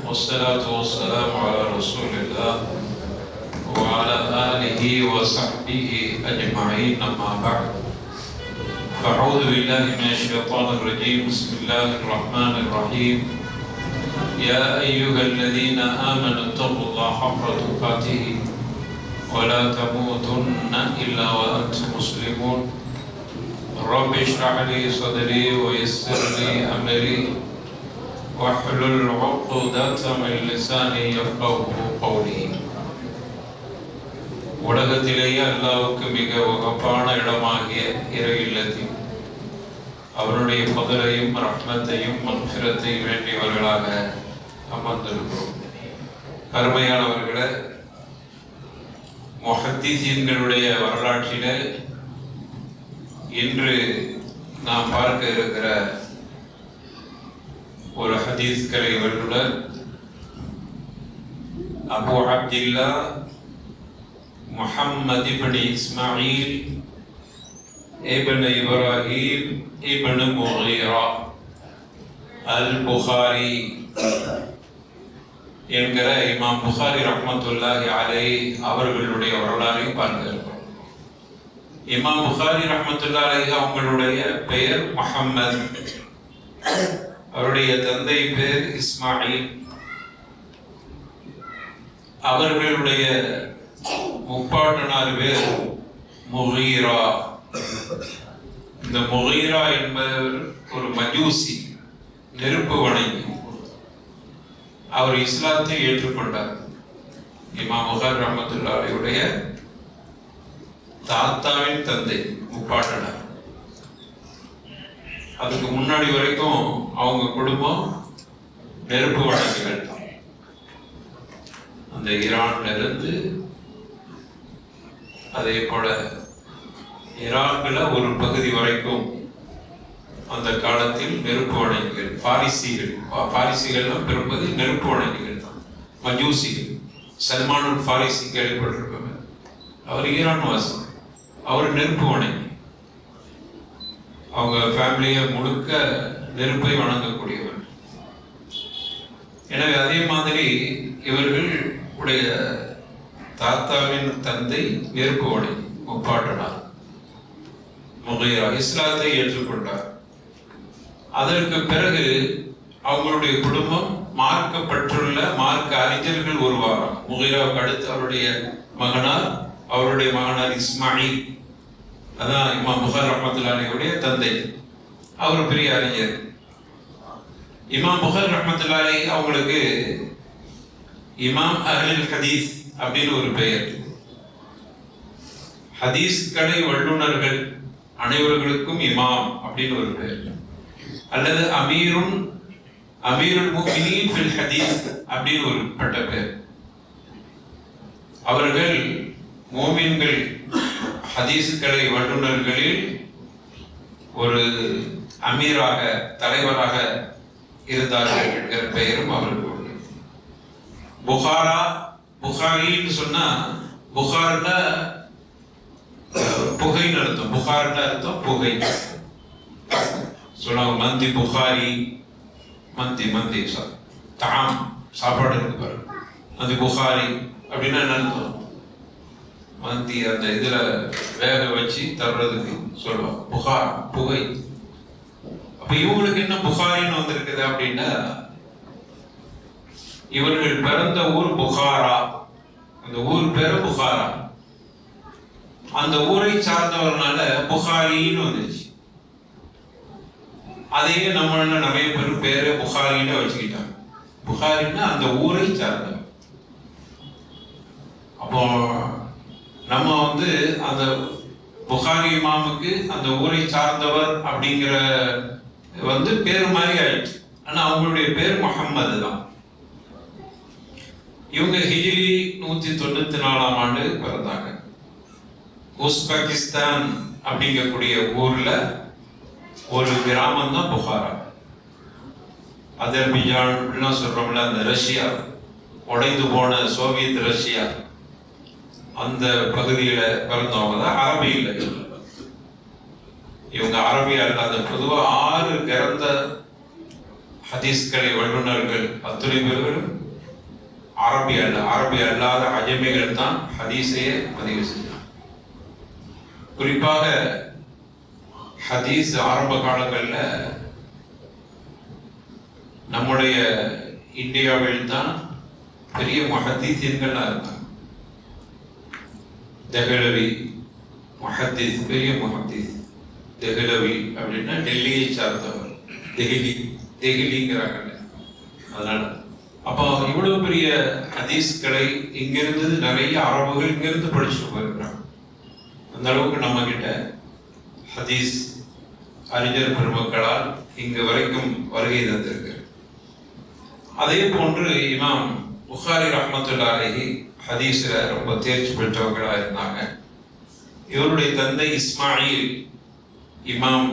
والصلاة والسلام على رسول الله وعلى آله وصحبه أجمعين أما بعد فأعوذ بالله من الشيطان الرجيم بسم الله الرحمن الرحيم يا أيها الذين آمنوا اتقوا الله حق تقاته ولا تموتن إلا وأنتم مسلمون رب اشرح لي صدري ويسر لي أمري واحلل عقدة من لساني يفقهوا قولي. உலகத்திலேயே அல்லாஹ்வுக்கு மிக வகப்பான இடமாகிய இறை இல்லத்தில் அவருடைய ஃபதலையும் ரஹ்மத்தையும் மக்ஃபிரத்தையும் வேண்டியவர்களாக அமர்ந்திருக்கிறோம். கருமையானவர்களே, முஹத்திஸீன்களுடைய வரலாற்றிலே இன்று நாம் பார்க்க இருக்கிற ஒரு ஹதீஸ் கலை வல்லுனர் அபு அப்துல்லா முஹம்மது இப்னு இஸ்மாயில் இப்னு இப்ராஹிம் இப்னு முகீரா அல் புகாரி என்கிற இமாம் புகாரி ரஹ்மத்துல்லாஹி அலைஹி அவர்களுடைய வரலாறை பார்க்க இருக்கிறோம். இமாம் புகாரி ரஹ்மத்துல்லாஹி அலைஹி அவங்களுடைய பெயர் முஹம்மது, அவருடைய தந்தை பேர் இஸ்மாயில், அவர்களுடைய முப்பாட்டனார் பேர் முகீரா. இந்த முகீரா என்பவர் ஒரு மஜூசி, நெருப்பு வணங்கி. அவர் இஸ்லாத்தை ஏற்றுக்கொண்டார். இமாம் புகாரி ரஹ்மத்துல்லாஹி அலைஹியுடைய தாத்தாவின் தந்தை முப்பாட்டனார். அதுக்கு முன்னாடி வரைக்கும் அவங்க குடும்பம் நெருப்பு வணங்கிகள் தான். அந்த ஈரான்ல இருந்து அதே போல ஈராக்ல ஒரு பகுதி வரைக்கும் அந்த காலத்தில் நெருப்பு வணங்கிகள், பாரிசிகள் பெரும்பது நெருப்பு வணங்கிகள் தான், மஜூசிகள். சல்மானுல் ஃபாரிசி கேள்விப்பட்டிருப்பாங்க, அவர் ஈரான் வாசி, அவர் நெருப்பு வணங்கி. அவங்க ஃபேமிலியை முழுக்க நெருப்பை வணங்கக்கூடியவர். எனவே அதே மாதிரி இவர்கள் உடைய தாத்தாவின் தந்தை நெருப்பு வணங்கி முப்பாட்டனார் முகீரா இஸ்லாத்தை ஏற்றுக்கொண்டார். அதற்கு பிறகு அவங்களுடைய குடும்பம் மார்க்கப்பட்டுள்ள மார்க்க அறிஞர்கள் உருவாகும். முகீராவுக்கு அடுத்து அவருடைய மகனார் இஸ்மாயில், அதான் இமாம் புகாரி ரஹ்மத்துல்லாஹி அலைஹியுடைய தந்தை. அவர் பெரிய அறிஞர். இமாம் புகாரி ரஹ்மத்துல்லாஹி அலைஹி அவங்களுக்கு இமாம் அஹ்லுல் ஹதீஸ் அப்படின்னு ஒரு பெயர். ஹதீஸ்களை வல்லுநர்கள் அனைவர்களுக்கும் இமாம் அப்படின்னு ஒரு பெயர், அல்லது அமீருல் முஃமினீன் ஃபில் ஹதீஸ் அப்படின்னு ஒரு பட்ட பெயர். அவர்கள் மோமின்கள் ஹதீஸ்களை வல்லுநர்களில் ஒரு அமீராக, தலைவராக இருந்தார்கள் என்கிற பெயரும் அவருக்கு உண்டு. புகாரின்னு சொன்னா, புகார்ல புகைன்னு அர்த்தம். புகார்ல அர்த்தம் புகை. சொன்னாங்க மந்தி புகாரி, மந்தி தாம் சாப்பாடு இருக்கு பாரு, மந்தி புகாரி அப்படின்னா என்ன அர்த்தம்? மந்தி அந்த இதுல வேக வச்சு தர்றதுக்கு சொல்லுவாங்க புகார், புகை. அப்ப இவங்களுக்கு என்ன புகாரின்னு வந்திருக்குது அப்படின்னா, இவர்கள் பிறந்த ஊர் புகாரா, அந்த ஊர் பேரு புகாரா. அந்த ஊரை சார்ந்தவர்னால புகாரின்னு வந்துச்சு. அதையே நம்ம நிறைய பேர் பேரு புகாரின்னு வச்சுக்கிட்டாங்க. புகாரின்னா அந்த ஊரை சார்ந்தவர். அப்போ நம்ம அந்த புகாரி இமாமுக்கு அந்த ஊரை சார்ந்தவர் அப்படிங்கிற பேரு மாதிரி ஆயிடுச்சு. ஆனா அவங்களுடைய பேர் முஹம்மது தான். இவங்க ஹிஜ்ரி 194ஆம் ஆண்டு பிறந்தாங்க. உஸ்பெகிஸ்தான் அப்படிங்கக்கூடிய ஊர்ல ஒரு கிராமம் தான் புகாரா. அஜர்பைஜான் சொல்றோம்ல, அந்த ரஷ்யா, உடைந்து போன சோவியத் ரஷ்யா, அந்த பகுதியில பிறந்தவங்க தான் அரபியில். இவங்க அரபியா இல்லாத பொதுவா 6 கிரந்த ஹதீஸ்களை வல்லுநர்கள் அத்துணை பேர்களும் அரபி அல்லாத அஜமிகள் தான் ஹதீஸையே பதிவு செஞ்சாங்க. குறிப்பாக ஹதீஸ் ஆரம்ப காலங்களில் நம்முடைய இந்தியாவில் தான் பெரிய முஹத்தீஸ்கள்லாம் இருந்தாங்க. தெஹ்லவி முஹத்தீஸ், பெரிய முஹத்தீஸ். தெஹ்லவி அப்படின்னா டெல்லியை சார்ந்தவர், தெஹிலிங்கிறாங்க. அதனால அப்போ இவ்வளவு பெரிய ஹதீஸ்களை இங்கிருந்து நிறைய அரபுகள் இங்கிருந்து படிச்சுட்டு போயிருக்கிறாங்க. அந்த அளவுக்கு நம்ம கிட்ட ஹதீஸ் அறிஞர் பெருமக்களால் இங்கு வரைக்கும் வருகை தந்திருக்கு. அதே போன்று இமாம் புகாரி ரஹ்மத்துல்லாஹி அலைஹி ஹதீஸ்ல ரொம்ப தேர்ச்சி பெற்றவர்களாக இருந்தாங்க. இவருடைய தந்தை இஸ்மாயில் இமாம்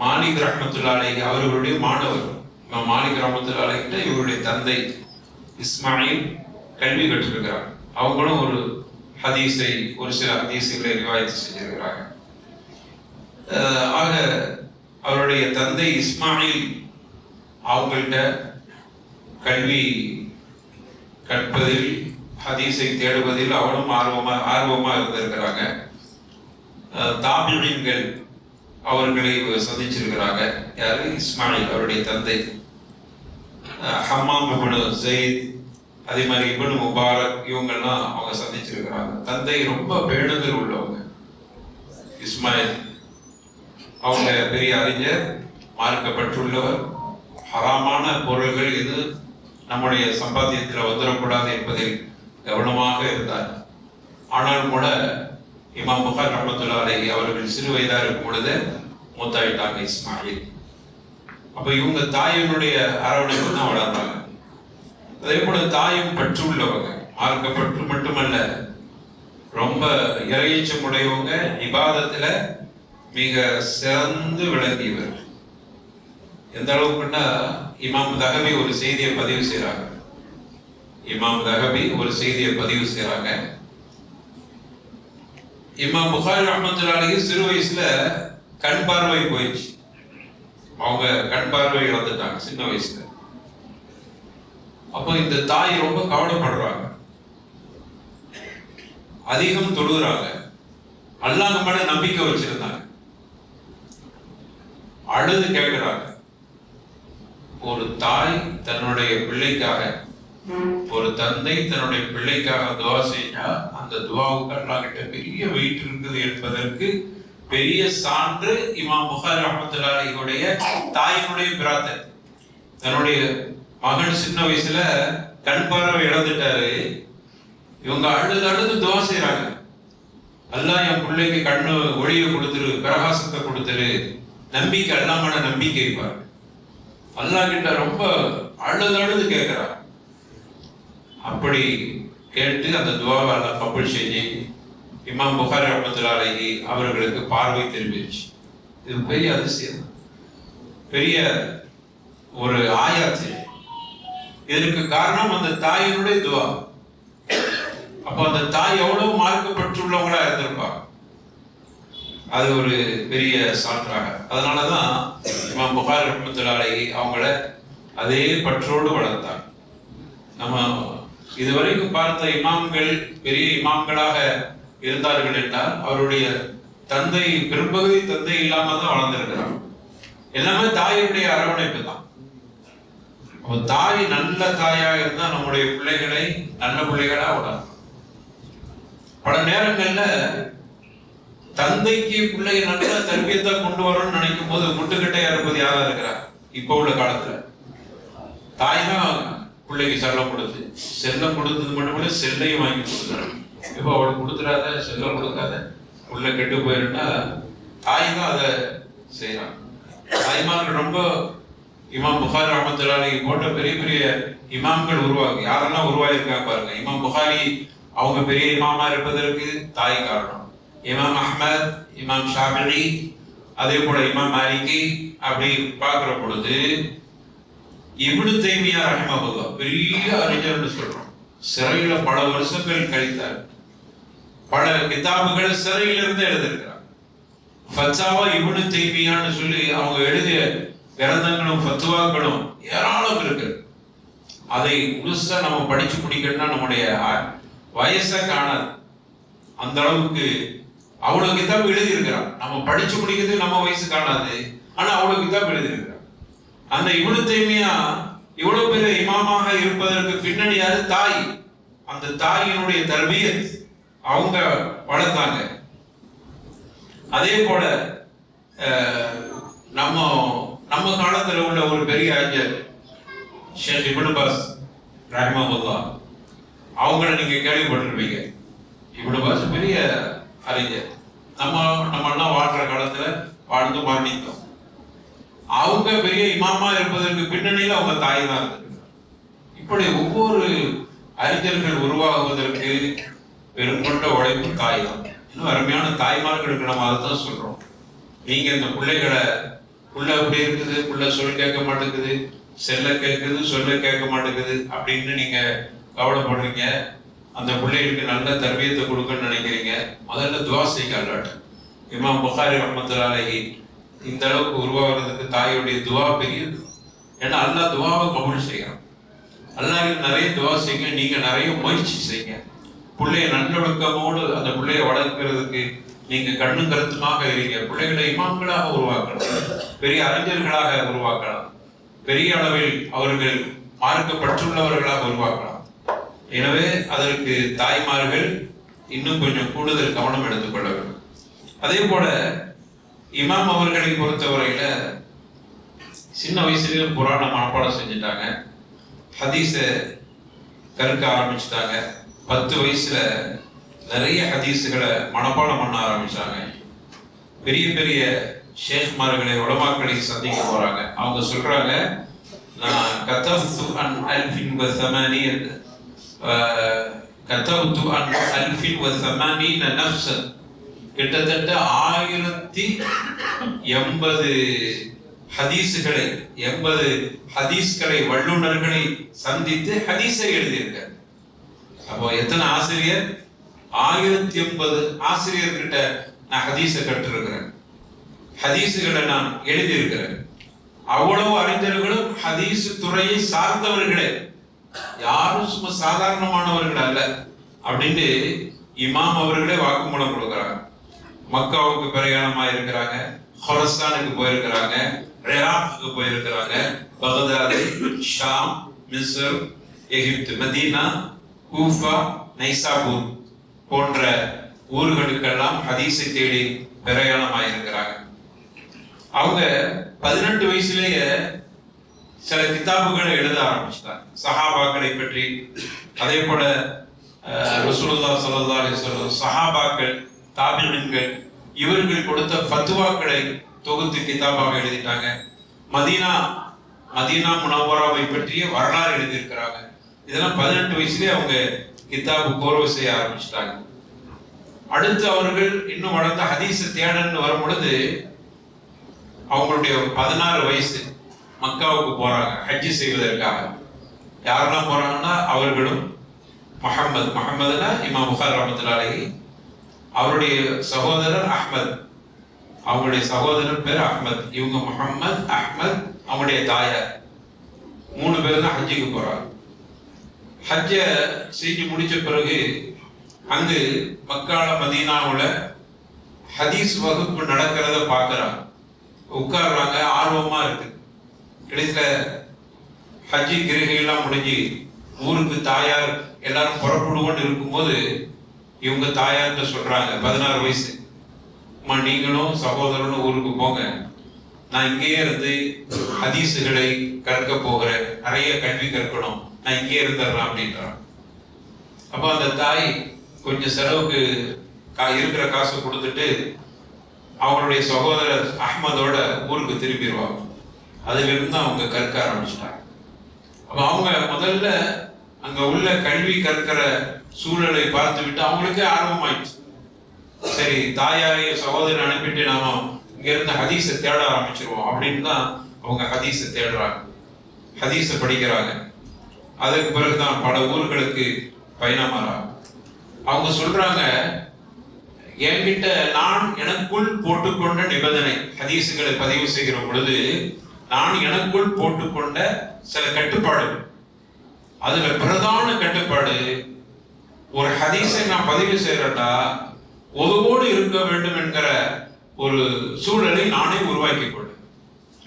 மாலிக் ரஹ்மத்துல்லாஹி அலைஹி அவர்களுடைய மாணவர். இமாம் மாலிக் ரஹ்மத்துல்லாஹி அலைஹி இவருடைய தந்தை இஸ்மாயில் கல்வி கற்றிருக்கிறார். அவங்களும் ஒரு சில ஹதீஸுகளை ரிவாயத்து செஞ்சிருக்கிறாங்க. ஆக அவருடைய தந்தை இஸ்மாயில் அவங்கள்ட்ட கல்வி கற்பதில், ஹதீஸை தேடுவதில் அவனும் ஆர்வமா இருந்திருக்கிறாங்க. தாபிஈன்கள் அவர்களை சந்திச்சிருக்கிறாங்க. யாரு? இஸ்மாயில் அவருடைய தந்தை. ஹம்மாம் இப்னு ஸைத், அதே மாதிரி இப்னு முபாரக், இவங்கெல்லாம் அவங்க சந்திச்சிருக்கிறாங்க. தந்தை ரொம்ப பேணுதல் உள்ளவங்க. இஸ்மாயில் அவங்க பெரிய அறிஞர், மார்க்கப்பட்டுள்ளவர். ஹராமான பொருள்கள் இது நம்முடைய சம்பாத்தியத்தில் வந்துடக்கூடாது என்பதில் கவனமாக இருந்தார். ஆனால் கூட இமாம் புகாரி ரஹ்மத்துல்லாஹி அலைஹி அவர்கள் சிறு வயதாக இருக்கும் பொழுது மூத்தாயிட்டாங்க இஸ்மாயில். அப்ப இவங்க தாயினுடைய அரவணைப்பு தான் வளர்ந்தாங்க. அதே போல தாயும் பற்று உள்ளவங்க, மார்க்கப்பற்று மட்டுமல்ல, ரொம்ப இறையச்சம் உடையவங்க, இபாதத்துல மிக சிறந்து விளங்கியவர். எந்த அளவுக்குன்னா இமாம் தஹவி ஒரு செய்தியை பதிவு செய்யறாங்க. இமாம் புகாரி ரஹ்மத்துல்லாஹி அலைஹி சிறு வயசுல கண் பார்வை போயிடுச்சு. அவங்க கண் பார்வை இழந்துட்டாங்க சின்ன வயசுல. அப்போ இந்த தாய் ரொம்ப கவலைப்படுறாங்க, அதிகம் தொழுகிறாங்க, அல்லாஹ் மேல நம்பிக்கை வச்சிருந்தாங்க, அழுது கேட்கிறாங்க. ஒரு தாய் தன்னுடைய பிள்ளைக்காக, ஒரு தந்தை தன்னுடைய பிள்ளைக்காக துவா செஞ்சா அந்த துவாவுக்கு அல்லாஹ் கிட்ட பெரிய வெயிட் இருக்குது என்பதற்கு பெரிய சான்று இமாம் புகாரி ரஹ்மத்துல்லாஹி அலைஹியுடைய தாயினுடைய பிரார்த்தனை. தன்னுடைய மகன் சின்ன வயசுல கண் பார்வை இழந்துட்டாரு. இவங்க அழுது துவா செய்யறாங்க, அல்லாஹ் என் பிள்ளைக்கு கண்ணு ஒளியை கொடுத்துரு, பிரகாசத்தை கொடுத்துரு, நம்பிக்கை, அல்லாஹ்மான நம்பிக்கை பாரு. அல்லாஹ் கிட்ட ரொம்ப அழுது கேட்கிறார். அப்படி கேட்டு அந்த துவாவை அல்லாஹ் கபூல் செஞ்சு இமாம் புகாரி ரஹ்மத்துல்லாஹி அலைஹி அவர்களுக்கு பார்வை திரும்பிடுச்சு. இது பெரிய அதிசயம், பெரிய ஒரு ஆயாத்து. இதற்கு காரணம் அந்த தாயினுடைய துவா. அப்ப அந்த தாய் எவ்வளவு மார்க்கப்பட்டுள்ளவங்களா இருந்திருப்பாங்க, அது ஒரு பெரிய சான்றாக. அதனாலதான் இமாம் புகாரி ரஹ்மத்துல்லாஹி அலைஹி அவங்கள அதே பற்றோடு வளர்த்தாங்க. நம்ம இதுவரைக்கும் பார்த்த இமாம்கள் பெரிய இமாம்களாக இருந்தார்கள் என்றால் அவருடைய தந்தை, பெரும்பகுதி தந்தை இல்லாம தான் வளர்ந்திருக்கிறாங்க. எல்லாமே தாயுடைய அரவணைப்பு தான். தாய் நல்ல தாயாக இருந்தா நம்முடைய பிள்ளைகளை நல்ல பிள்ளைகளா வளர்க்கும். பல நேரங்கள்ல தந்தைக்கு பிள்ளைய நல்ல தர்பியத்தை கொண்டு வரணும்னு நினைக்கும் போது முட்டுக்கட்டையா இருப்பது யாரா இருக்கிறா? இப்ப உள்ள காலத்துல தாய் தான் பிள்ளைக்கு செல்லம் கொடுத்தது மட்டும் செல்லையும் வாங்கி கொடுக்குறாங்க. இப்ப அவளுக்கு கொடுத்துடாத, செல்லம் கொடுக்காத, உள்ள கெட்டு போயிருந்தா தாய் தான் அதை செய்யறாங்க. தாய்மார்கள் ரொம்ப இமாம் புகாரி ரஹ்மத்துல்லாஹி அலைஹி போன்ற பெரிய பெரிய இமாம்கள் யாரெல்லாம் உருவாயிருக்காங்க பாருங்க. இமாம் புகாரி அவங்க பெரிய இமாமா இருப்பதற்கு தாய் காரணம். இமாம் அஹ்மத், இமாம் ஷாஃபிஈ, அதே போல இமாம் மாலிகி, அப்படி பார்க்கிற பொழுது இப்னு தைமியா ரஹிமஹுல்லாஹ் பெரிய அறிஞர்னு சொல்றோம். சிறையில பல வருஷங்கள் கழித்தார். பல கிதாபுகள் சிறையிலிருந்து எழுதியிருக்கிறார். ஃபத்வாவா இப்னு தைமியான்னு சொல்லி அவங்க எழுதிய கிரந்தங்களும் ஃபத்வாக்களும் ஏராளம் இருக்கு. அதை முழுசா நம்ம படிச்சு முடிக்கணும்னா நம்முடைய வயசை காணாது. அந்த அளவுக்கு அவ்வளவு கிதாப் எழுதி இருக்கிறான். நம்ம படிச்சு முடிக்கிறது நம்ம வயசு காணாது, ஆனா அவ்வளவு கிதாப் எழுதி இருக்கிறான். அந்த இப்னு தைமியா இவ்வளவு பெரிய இமாமாக இருப்பதற்கு பின்னணி யாரு? தாய். அந்த தாயினுடைய தர்பியத் அவங்க வளர்த்தாங்க. அதே போல நம்ம காலத்தில் உள்ள ஒரு பெரிய அறிஞர் ஷேக் இப்னு பாஸ் ரஹ்மத்துல்லாஹ், அவங்கள நீங்க கேள்விப்பட்டிருப்பீங்க. இப்னு பாஸ் பெரிய அறிஞர். நம்மெல்லாம் வாழ்ற காலத்துல வாழ்ந்து மரணித்தோம். அவங்க பெரிய இமாமா இருப்பதற்கு பின்னணியில் அவங்க தாய் தான் இருந்திருக்கிறார். இப்படி ஒவ்வொரு அறிஞர்கள் உருவாகுவதற்கு பெருங்கொண்ட உழைப்பு தாய் தான். இன்னும் அருமையான தாய்மார்களுக்கு நம்ம அதை தான் சொல்றோம். நீங்க இந்த பிள்ளைகளை புள்ள அப்படி இருக்குது, புள்ள சொல் கேட்க மாட்டேங்குது, செல்ல கேட்குது, சொல்ல கேட்க மாட்டேங்குது அப்படின்னு நீங்க கவலைப்படுறீங்க. அந்த பிள்ளைகளுக்கு நல்ல தர்பியத்தை கொடுக்கணும்னு நினைக்கிறீங்க. முதல்ல துவா செய்யுங்க அல்லாஹ். இமாம் புகாரி ரஹ்மத்துல்லாஹி அலைஹி இந்த அளவுக்கு உருவாகிறதுக்கு தாயுடைய துவா பெரியது. ஏன்னா அல்லாஹ் துவாவை கபூல் செய்யறான். அல்லாஹ் நிறைய துவா செய்யுங்க, நீங்க நிறைய முயற்சி செய்யுங்க. பிள்ளைய நல்லொழுக்கமோடு அந்த பிள்ளைய வளர்க்கிறதுக்கு நீங்க கண்ணும் கருத்துமாக இருங்க. பிள்ளைகளை இமாம்களாக உருவாக்கலாம், பெரிய அறிஞர்களாக உருவாக்கலாம், பெரிய அளவில் அவர்கள் மார்க்கப்பட்டுள்ளவர்களாக உருவாக்கலாம். எனவே அதற்கு தாய்மார்கள் இன்னும் கொஞ்சம் கூடுதல் கவனம் எடுத்துக்கொள்ள வேண்டும். அதே போல இமாம் அவர்களை பொறுத்தவரையில சின்ன வயசுலயே புராண மனப்பாடம் செஞ்சுட்டாங்க, ஹதீஸ கற்க ஆரம்பிச்சுட்டாங்க. 10 வயசுல நிறைய ஹதீஸுகளை மனப்பாடம் பண்ண ஆரம்பிச்சாங்க. பெரிய பெரிய ஷேக்மார்களை உலமாக்களை சந்திக்க போறாங்க. அவங்க சொல்றாங்க, நான் கதப்து அன் அல்ஃபின் வ ஸமானியத் கதப்து அன் அல்ஃபின் வ ஸமானீன நஃப்ஸன், கிட்டத்தட்ட 1080 ஹதீஸுகளை 80 ஹதீஸ்களை வல்லுநர்களை சந்தித்து ஹதீஸை எழுதியிருக்கார். அப்போ எத்தனை ஆசிரியர்? 1080 ஆசிரியர்கிட்ட நான் ஹதீஸை கற்றிருக்கிறேன், ஹதீஸுகளை நான் எழுதியிருக்கிறேன். அவ்வளவு அறிஞர்களும் ஹதீஸ் துறையை சார்ந்தவர்களே, யாரும் சும்மா சாதாரணமானவர்கள் அல்ல அப்படின்னு இமாம் அவர்களே வாக்குமூலம் கொடுக்கிறாங்க. மக்காவுக்கு பிரயாணமா இருக்கிறாங்க, ஹொரஸ்தானுக்கு போயிருக்கிறாங்க, இராக்குக்கு போயிருக்கிறாங்க, பகதாது, ஷாம், மிஸ்ர், எகிப்து, மதீனா, கூஃபா, நைசாபூர் போன்ற ஊர்களுக்கெல்லாம் ஹதீஸை தேடி பிரயாணமாயிருக்கிறாங்க. அவங்க 18 வயசுலேயே சில கிதாபுகளை எழுத ஆரம்பிச்சிட்டாங்க, சஹாபாக்களை பற்றி. அதே போல ரசூலுல்லாஹ் ஸல்லல்லாஹு அலைஹி வஸல்லம், சஹாபாக்கள், தாபிஈன்கள் இவர்கள் கொடுத்த ஃபத்வாக்களை தொகுத்து கிதாபாக எழுதிட்டாங்க. மதீனா முனவ்வராவை பற்றிய வரலாறு எழுதியிருக்கிறாங்க. இதெல்லாம் 18 வயசுலேயே அவங்க கிதாபு கோர்வை செய்ய ஆரம்பிச்சிட்டாங்க. அடுத்து அவர்கள் இன்னும் வளர்ந்த ஹதீஸை தேடன்னு வரும் பொழுது அவங்களுடைய 16 வயசு மக்காவுக்கு போறாங்க ஹஜ்ஜி செய்வதற்காக. யாரெல்லாம் போறாங்கன்னா அவர்களும் முஹம்மதுனா இமாம் புகாரி ரஹ்மத்துல்லாஹி அலைஹி, அவருடைய சகோதரர் அஹ்மத், அவங்களுடைய சகோதரர் பேர் அஹ்மத், இவங்க முஹம்மது, அஹ்மத், அவங்களுடைய தாயார், 3 பேர் தான் ஹஜ்ஜுக்கு போறாங்க. ஹஜ்ஜ செஞ்சு முடிச்ச பிறகு அங்கு மக்கால மதீனாவுல ஹதீஸ் வகுப்பு நடக்கிறத பார்க்கறாங்க, உட்கார்றாங்க, ஆர்வமா இருக்கு. கடைசியில ஹஜ்ஜி கிரிகையெல்லாம் முடிஞ்சு ஊருக்கு தாயார் எல்லாரும் புறப்படுவோன்னு இருக்கும்போது இவங்க தாயார்கிட்ட சொல்றாங்க, 16 வயசு, அம்மா நீங்களும் சகோதரனும் ஊருக்கு போங்க, நான் இங்கேயே இருந்து ஹதீஸுகளை கற்க போகிறேன், நிறைய கல்வி கற்கணும், நான் இங்கே இருந்துடுறேன் அப்படின்றான். அப்போ அந்த தாய் கொஞ்சம் செலவுக்கு இருக்கிற காசை கொடுத்துட்டு அவங்களுடைய சகோதரர் அஹ்மதோட ஊருக்கு திரும்பிடுவாங்க. அதிலிருந்து அவங்க கற்க ஆரம்பிச்சிட்டாங்க. அப்போ அவங்க முதல்ல அங்க உள்ள கல்வி கற்கிற சூழலை பார்த்து விட்டு அவங்களுக்கே ஆர்வமாயிடுச்சு. சரி, தாயாரைய சகோதரன் அனுப்பிட்டு நாம இங்க இருந்து ஹதீஸை தேட ஆரம்பிச்சிருவோம் அப்படின்னு தான் அவங்க ஹதீஸை தேடுறாங்க, ஹதீஸை படிக்கிறாங்க. அதுக்கு பிறகுதான் பல ஊர்களுக்கு பயணமாறாங்க. அவங்க சொல்றாங்க, என்கிட்ட நான் எனக்குள் போட்டுக்கொண்ட நிபந்தனை, ஹதீஸுகளை பதிவு செய்கிற பொழுது நான் எனக்குள் போட்டுக்கொண்ட சில கட்டுப்பாடுகள். அதுல பிரதான கட்டுப்பாடு, ஒரு ஹதீஸை நான் பதிவு செய்யறேன்டா ஒதுவோடு இருக்க வேண்டும் என்கிற ஒரு சூழலை நானே உருவாக்கி கொண்டேன்.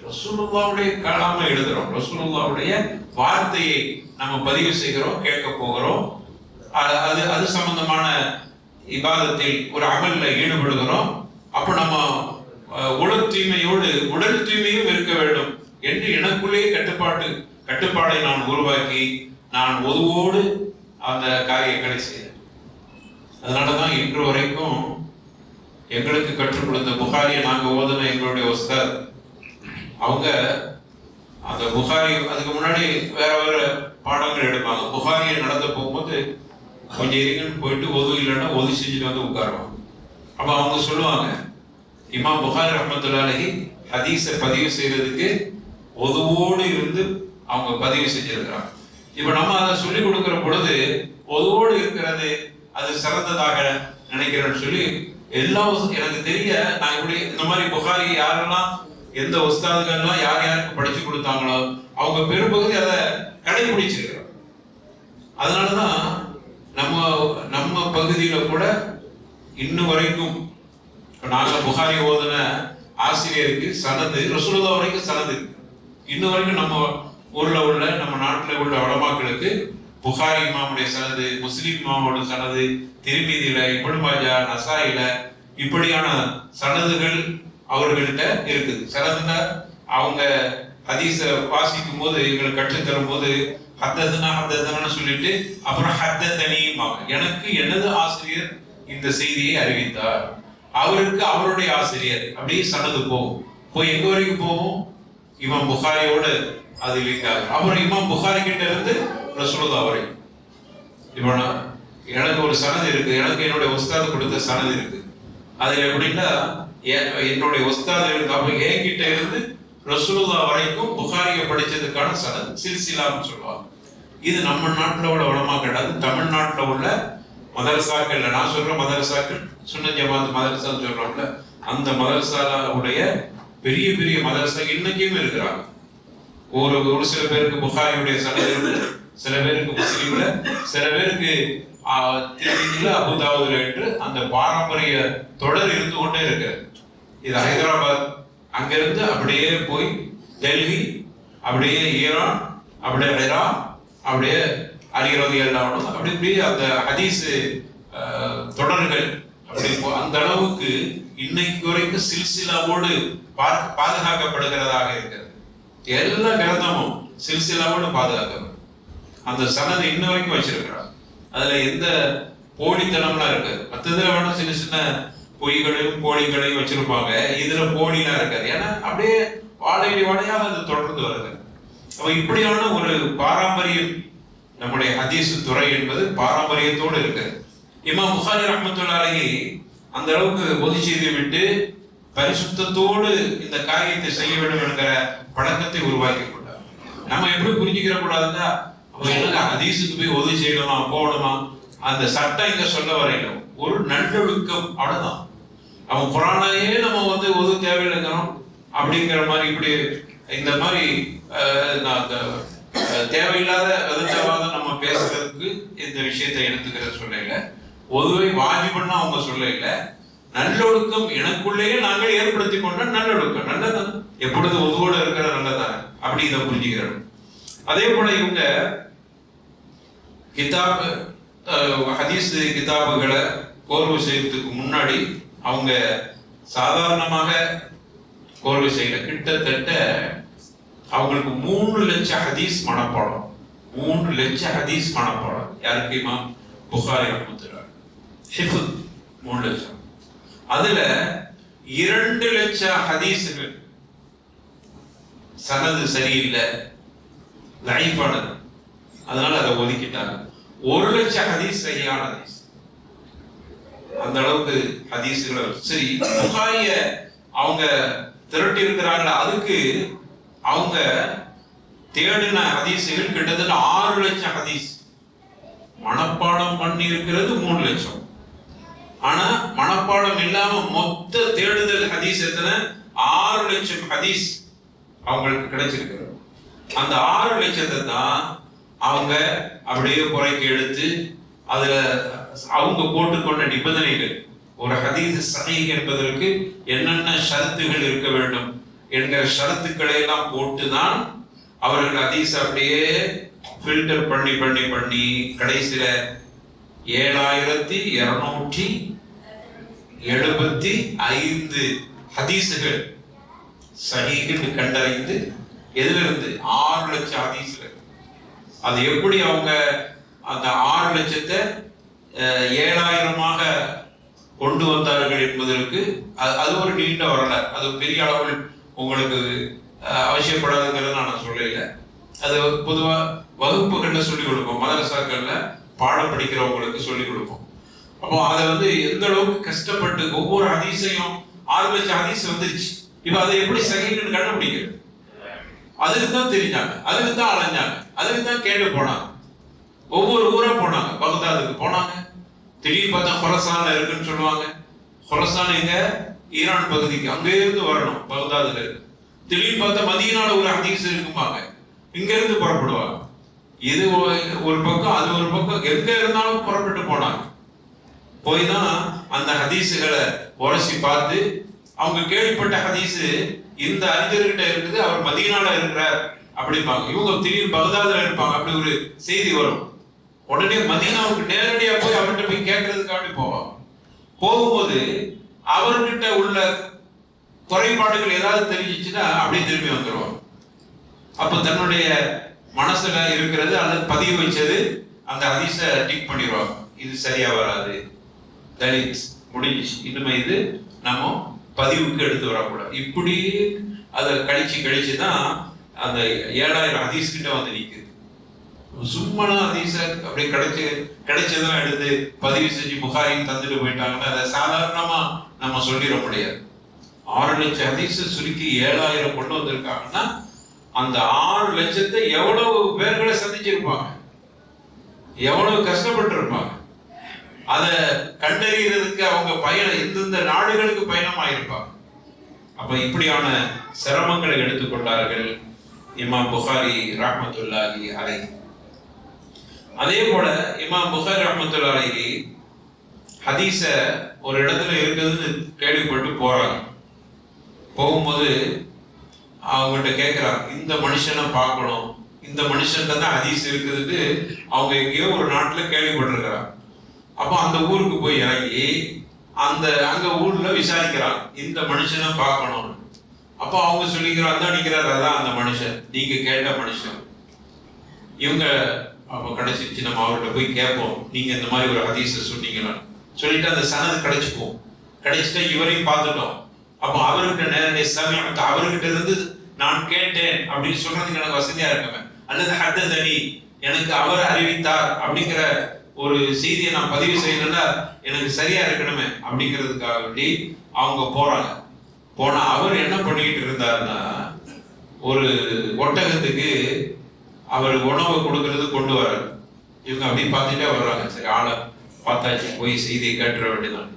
ரசூலுல்லாஹ்வுடைய கலாமை எழுதுறோம், ரசூலுல்லாஹ்வுடைய வார்த்தையை நம்ம பதிவு செய்கிறோம், கேட்க போகிறோம். அது சம்பந்தமான இபாதத்தில் ஒரு அமல்ல ஈடுபடுகிறோம். அப்ப நம்ம உடல் தூய்மையோடு உடல் தூய்மையும் இருக்க வேண்டும் என்று எனக்குள்ளே கட்டுப்பாடை நான் உருவாக்கி நான் ஒதுவோடு அந்த காரியங்களை செய்தேன். அதனாலதான் இன்று வரைக்கும் எங்களுக்கு கற்றுக் கொடுத்த புகாரியை நாங்க ஓதுன எங்களுடைய உஸ்தாத் அவங்க அந்த புகாரி, அதுக்கு முன்னாடி வேற வேற பாடங்கள் எடுப்பாங்க. புகாரியை நடந்து போகும்போது கொஞ்சம் இருங்கன்னு போயிட்டு ஒது இல்லைன்னா ஒது செஞ்சுட்டு வந்து உட்காருவாங்க. அப்ப அவங்க சொல்லுவாங்க, இமாம் புகாரி ரஹ்மத்துல்லாஹி அலைஹி ஹதீஸை பதிவு செய்யறதுக்கு ஒதுவோடு இருந்து அவங்க பதிவு செஞ்சிருக்கிறாங்க. இப்ப நம்ம அதை சொல்லிக் கொடுக்கிற பொழுது ஒதுவோடு இருக்கிறது அது சிறந்ததாக நினைக்கிறேன்னு சொல்லி எனக்கு தெரிய நான் இப்படி இந்த மாதிரி புகாரி யாரெல்லாம் எந்த உஸ்தாதுகள்லாம் யார் யாருக்கு படிச்சு கொடுத்தாங்களோ அவங்க பெரும்பகுதி அதை கடைபிடிச்சிருக்கிறோம். அதனாலதான் நம்ம பகுதியில கூட இன்னும் வரைக்கும் நாங்க புகாரி ஓதுன ஆசிரியருக்கு சனது ரசூலுல்லாஹ் வரைக்கும் சனது இருக்கு. இன்னும் வரைக்கும் நம்ம ஊர்ல உள்ள நம்ம நாட்டில் உள்ள உலமாக்களுக்கு புகாரி இமாமுடைய சனது, முஸ்லிம் இமாமோட சனது, திர்மிதியில, இப்னு மாஜா, நசாயில இப்படியான சனதுகள் அவர்கள்ட்ட இருக்குது. சனதுன்னா அவங்க ஹதீஸ வாசிக்கும் போது எங்களுக்கு கற்றுத் தரும் போது ஹத்ததுனா சொல்லிட்டு அப்புறம் ஹத்ததனியுமாங்க, எனக்கு எனது ஆசிரியர் இந்த செய்தியை அறிவித்தார், அவருக்கு அவருடைய ஆசிரியர், அப்படியே சனது போய் எங்க வரைக்கும் போவோம், இமாம் புகாரியோடு அது லிங்காக. அப்புறம் இமாம் புகாரி கிட்ட இருந்து ரசூலுல்லாஹ் வரை. இப்போ எனக்கு ஒரு சனது இருக்கு, எனக்கு என்னுடைய உஸ்தாது கொடுத்த சனது இருக்கு. அதுல எப்படின்னா என்னுடைய உஸ்தாது அப்ப என்கிட்ட இருந்து ரசூலுல்லாஹ் வரைக்கும் புகாரியை படிச்சதுக்கான சனது சில்சிலான்னு சொல்லுவாங்க. இது நம்ம நாட்டில் உள்ள உலமா கிடையாது, தமிழ்நாட்டில் உள்ள மதரசாக்கள். நான் சொல்ற மதரசாக்கள் சுன்னத் ஜமாத் மதரசான்னு சொல்றோம்ல, அந்த மதரசாவுடைய பெரிய பெரிய மதரசா இன்னைக்கும் இருக்கிறாங்க. ஒரு சில பேருக்கு புகாரியுடைய சனது இருக்கு, சில பேருக்கு முஸ்லீம்ல, சில பேருக்கு திருமதியில, அபுதாவுதுல என்று அந்த பாரம்பரிய தொடர் இருந்து கொண்டே இருக்கு. இது ஹைதராபாத், அங்கிருந்து அப்படியே போய் டெல்லி, அப்படியே ஈரான், அப்படியே இரான், அப்படியே அலிரதி எல்லாம் அப்படி இப்படி அந்த ஹதீஸ் தொடர்கள் அப்படி அந்த அளவுக்கு இன்னைக்கு வரைக்கும் சில்சிலாவோடு பாதுகாக்கப்படுகிறதாக இருக்கிறது. எல்லா கிரந்தமும் சில்சிலாவோடு பாதுகாக்கப்படும். அந்த சனது இன்ன வரைக்கும் வச்சிருக்கிறாங்க. அதுல எந்த போலித்தனம்லாம் இருக்காது. மற்றதுல வேணா சின்ன சின்ன பொய்களையும் போலிகளையும் வச்சிருப்பாங்க, இதுல போலிலாம் இருக்காது. ஏன்னா அப்படியே வாழையாக அது தொடர்ந்து வருது. அப்ப இப்படியான ஒரு பாரம்பரியம் நம்முடைய ஹதீஸ் துறை என்பது பாரம்பரியத்தோடு இருக்கிறது. இமாம் புகாரி ரஹ்மத்துல்லாஹி அலைஹி அந்த அளவுக்கு பொது செய்து விட்டு பரிசுத்தத்தோடு இந்த காரியத்தை செய்ய வேண்டும் என்கிற பழக்கத்தை உருவாக்கி கொண்டார். நம்ம எப்படி புரிஞ்சுக்கிற கூடாதுன்னா என்ன ஹதீஸுக்கு போய் உதவி செய்யணுமா போகணுமா, அந்த சட்டம் இங்க சொல்ல வரையில ஒரு நல்லொழுக்கம் அவ்வளவுதான். அவன் குரானையே நம்ம உதவி தேவையில்லைங்கிறோம் அப்படிங்கிற மாதிரி இப்படி இந்த மாதிரி தேவையில்லாத விதவாதம் நம்ம பேசுறதுக்கு இந்த விஷயத்தை எடுத்துக்கிற சொல்லல. உதவி வாஜிபுன்னா அவங்க சொல்லல. நல்லொழுக்கம் எனக்குள்ளேயே நாங்கள் ஏற்படுத்தி கொண்ட நல்லொழுக்கம் நல்லதான். எப்பொழுது உதவோடு இருக்கிற நல்லதானே, அப்படி இதை புரிஞ்சுக்கிறோம். அதே போல இவங்க கிதாப் ஹதீஸ் கிதாபுகளை கோர்வு செய்யறதுக்கு முன்னாடி அவங்க சாதாரணமாக கோர்வு செய்யல. கிட்டத்தட்ட அவங்களுக்கு 3 லட்சம் ஹதீஸ் மனப்பாடம். 3 லட்சம் ஹதீஸ் மனப்பாடம். யாருக்கு? இமாம் புகாரி ரஹ்மத்துல்லாஹி ஹிஃப்ஸ் 3 லட்சம். அதுல 2 லட்சம் ஹதீஸ்கள் சனது சரியில்லை, லைஃபானது, அதனால அதை ஒதுக்கிட்டாங்க. 1 லட்சம் ஹதீஸ் சரியான ஹதீஸ். அந்த அளவுக்கு ஹதீஸ்கள் சரி. புகாரிய அவங்க திரட்டி இருக்கிறாங்களா, அதுக்கு அவங்க தேடின ஹதீஸ்கள் கிட்டத்தட்ட 6 லட்சம் ஹதீஸ். மனப்பாடம் பண்ணி இருக்கிறது 3 லட்சம். ஆனா மனப்பாடம் இல்லாம மொத்த தேடுதல் ஹதீஸ் எத்தனை? 6 லட்சம் ஹதீஸ் அவங்களுக்கு கிடைச்சிருக்கு. அந்த 6 லட்சத்தை தான் அவங்க அப்படியே குறைக்கு எடுத்து அதுல அவங்க போட்டுக்கொண்ட நிபந்தனைகள், ஒரு ஹதீஸ் சஹீஹ் என்பதற்கு என்னென்ன ஷரத்துகள் இருக்க வேண்டும் என்கிற ஷரத்துக்களை எல்லாம் போட்டுதான் அவர்கள் ஹதீஸ் அப்படியே ஃபில்டர் பண்ணி பண்ணி பண்ணி கடைசியில 7275 ஹதீஸுகள் சஹீஹ்னு கண்டறிந்து, எதுல இருந்து 6 லட்சம் ஹதீஸ்கள். அது எப்படி அவங்க அந்த 6 லட்சத்தை 7000 கொண்டு வந்தார்கள் என்பதற்கு அது ஒரு நீண்ட வரலாறு. அது பெரிய அளவில் உங்களுக்கு அவசியப்படாதுங்கிறத நான் சொல்லல. அது பொதுவா வகுப்புகள்ல சொல்லிக் கொடுப்போம், மதரசாக்கள்ல பாடம் படிக்கிறவங்களுக்கு சொல்லிக் கொடுப்போம். அப்போ அதை எந்த அளவுக்கு கஷ்டப்பட்டு ஒவ்வொரு ஹதீஸையும் 6 லட்சம் ஹதீஸ் வந்துருச்சு. இப்ப அதை எப்படி சஹீஹ்னு கண்டுபிடிக்கிறது? அதுக்கு தான் தெரிஞ்சாங்க, அதுக்கு தான் அலைஞ்சாங்க, அதுக்கு தான் கேட்டு போனாங்க. ஒவ்வொரு ஊரா போனாங்க. பகதாதுக்கு போனாங்க. திடீர்னு பார்த்தா ஹொரசான்ல இருக்குன்னு சொல்லுவாங்க. ஹொரசான் எங்க? ஈரான் பகுதிக்கு, அங்கே இருந்து வரணும், பகதாதுல இருக்கு. திடீர்னு பார்த்தா மதீனால ஒரு ஹதீஸ் இருக்குமாங்க, இங்க இருந்து புறப்படுவாங்க. இது ஒரு பக்கம், அது ஒரு பக்கம், எங்க இருந்தாலும் புறப்பட்டு போனாங்க. போய் தான் அந்த ஹதீஸுகளை உரசி பார்த்து, அவங்க கேள்விப்பட்ட ஹதீஸ் இந்த அறிஞர்கிட்ட இருக்குது, அவர் மதீனால இருக்கிறார் அப்படிம்பாங்க. இவங்க திடீர்னு பகதாதுல இருப்பாங்க, அப்படி ஒரு செய்தி வரும். உடனே மதீனாவுக்கு நேரடியா போய் அவர்கிட்ட போய் கேட்கறதுக்காண்டி போவாங்க. போகும்போது அவர்கிட்ட உள்ள குறைபாடுகள் ஏதாவது தெரிஞ்சிச்சுன்னா அப்படியே திரும்பி வந்துடுவாங்க. அப்ப தன்னுடைய மனசுல இருக்கிறது அல்லது பதிவு வச்சது அந்த ஹதீஸ டிக் பண்ணிடுவாங்க. இது சரியா வராது, தலித் முடிஞ்சிச்சு, இனிமே இது நம்ம பதிவுக்கு எடுத்து வரக்கூடாது. இப்படி அதை கழிச்சு தான் அந்த 7000 ஹதீஸ் கிட்ட நிக்குது. சும்மா ஹதீஸ அப்படியே கிடைச்சதெல்லாம் எடுத்து பதிவு செஞ்சு புகாரின்னு தந்துட்டு போயிட்டாங்கன்னா அதை சாதாரணமா நம்ம சொல்லிட முடியாது. 6 லட்சம் ஹதீஸ் சுருக்கி 7000 கொண்டு வந்திருக்காங்கன்னா அந்த 6 லட்சத்தை எவ்வளவு பேர்களை சந்திச்சிருப்பாங்க, எவ்வளவு கஷ்டப்பட்டு இருப்பாங்க. அதை கண்டறியறதுக்கு அவங்க பயணம் எந்தெந்த நாடுகளுக்கு பயணமாயிருப்பாங்க. அப்ப இப்படியான சிரமங்களை எடுத்துக்கொண்டார்கள் இமாம் புகாரி ரஹ்மத்துல்லாஹி அலைஹி. அதே போல இமாம் புகாரி ரஹ்மத்துல்லாஹி அலைஹி ஹதீஸ ஒரு இடத்துல இருக்குதுன்னு கேள்விப்பட்டு போறாங்க. போகும்போது அவங்ககிட்ட கேட்கிறாங்க, இந்த மனுஷனை பார்க்கணும், இந்த மனுஷன் தான் ஹதீஸ் இருக்குதுன்னு அவங்க எங்கேயோ ஒரு நாட்டுல கேள்விப்பட்டிருக்கிறாங்க. அப்போ அந்த ஊருக்கு போய் இறங்கி அங்க ஊர்ல விசாரிக்கிறாங்க, இந்த மனுஷனை பார்க்கணும். அப்போ அவங்க சொல்லிக்கிறாங்க, தான் நிக்கிறாரு, அதான் அந்த மனுஷன், நீங்க கேட்ட மனுஷன். இவங்க அப்போ கிடைச்சிச்சு, நம்ம அவர்கிட்ட போய் கேட்போம், நீங்க இந்த மாதிரி ஒரு ஹதீஸ சொன்னீங்களா சொல்லிட்டு அந்த சனது கிடைச்சுப்போம். கிடைச்சிட்டா இவரையும் பார்த்துட்டோம். அப்போ அவர்கிட்ட நேரடி சமயம் அவர்கிட்ட இருந்து நான் கேட்டேன் அப்படின்னு சொல்றதுக்கு எனக்கு வசதியா இருக்குமே, அல்லது ஹத்தஸனி எனக்கு அவர் அறிவித்தார் அப்படிங்கிற ஒரு செய்தியை நான் பதிவு செய்யணும்னா எனக்கு சரியா இருக்கணுமே அப்படிங்கிறதுக்காக வேண்டி அவங்க போறாங்க. போனா அவர் என்ன பண்ணிட்டு இருந்தாருன்னா, ஒரு ஒட்டகத்துக்கு அவர் உணவை கொடுக்கறது கொண்டு வர்றாரு. இவங்க அப்படியே பார்த்துட்டே வர்றாங்க. சரி, ஆளை பார்த்தாச்சு, போய் செய்தியை கேட்டுற வேண்டியதான்.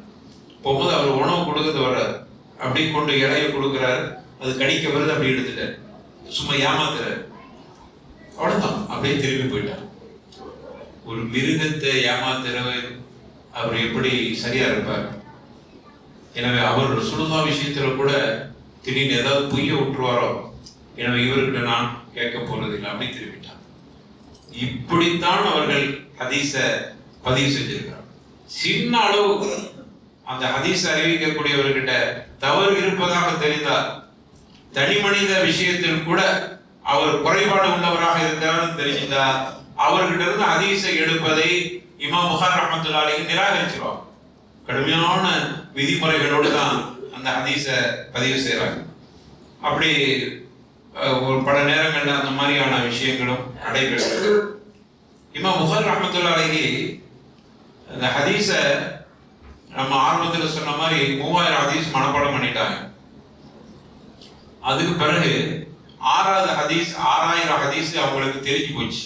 போகும்போது அவர் உணவு கொடுக்கறது வர்றாரு, அப்படி கொண்டு இலைய கொடுக்குறாரு, அது கடிக்க வருது, அப்படி எடுத்துட்டாரு, சும்மா ஏமாத்துறாரு. அவ்வளவுதான், அப்படியே திரும்பி போயிட்டார். ஒரு மிருகத்தை ஏமாத்துறவர் அவர் எப்படி சரியா இருப்பார்? எனவே அவர் ரசூலுல்லாஹ் விஷயத்துல கூட திடீர்னு ஏதாவது பொய்ய விட்டுருவாரோ, எனவே இவர்கிட்ட நான் கேட்க போறது இல்லை, அப்படி திரும்பிட்டார். இப்படித்தான் அவர்கள் ஹதீஸ பதிவு செஞ்சிருக்கிறார். சின்ன அளவு அந்த ஹதீஸ் அறிவிக்கக்கூடியவர்கிட்ட தவறு இருப்பதாக தெரிந்தால், தனி மனித விஷயத்தில் கூட அவர் குறைபாடு உள்ளவராக இருந்தாலும் தெரிஞ்சிருந்தால், அவர்கிட்ட இருந்து ஹதீஸை எடுப்பதை இமாம் புகாரி ரஹ்மத்துல்லாஹி அலைஹி நிராகரிச்சிருவாங்க. கடுமையான விதிமுறைகளோடு தான் அந்த ஹதீஸை பதிவு செய்யறாங்க. அப்படி ஒரு பல நேரங்கள்ல அந்த மாதிரியான விஷயங்களும் நடைபெறுகிறது. இமாம் புகாரி ரஹ்மத்துல்லாஹி அலைஹி அந்த ஹதீஸை நம்ம ஆரம்பத்தில் சொன்ன மாதிரி 3000 ஹதீஸ் மனப்பாடம் பண்ணிட்டாங்க. அதுக்கு பிறகு 6வது ஹதீஸ் 6000 ஹதீஸ் அவங்களுக்கு தெரிஞ்சு போச்சு.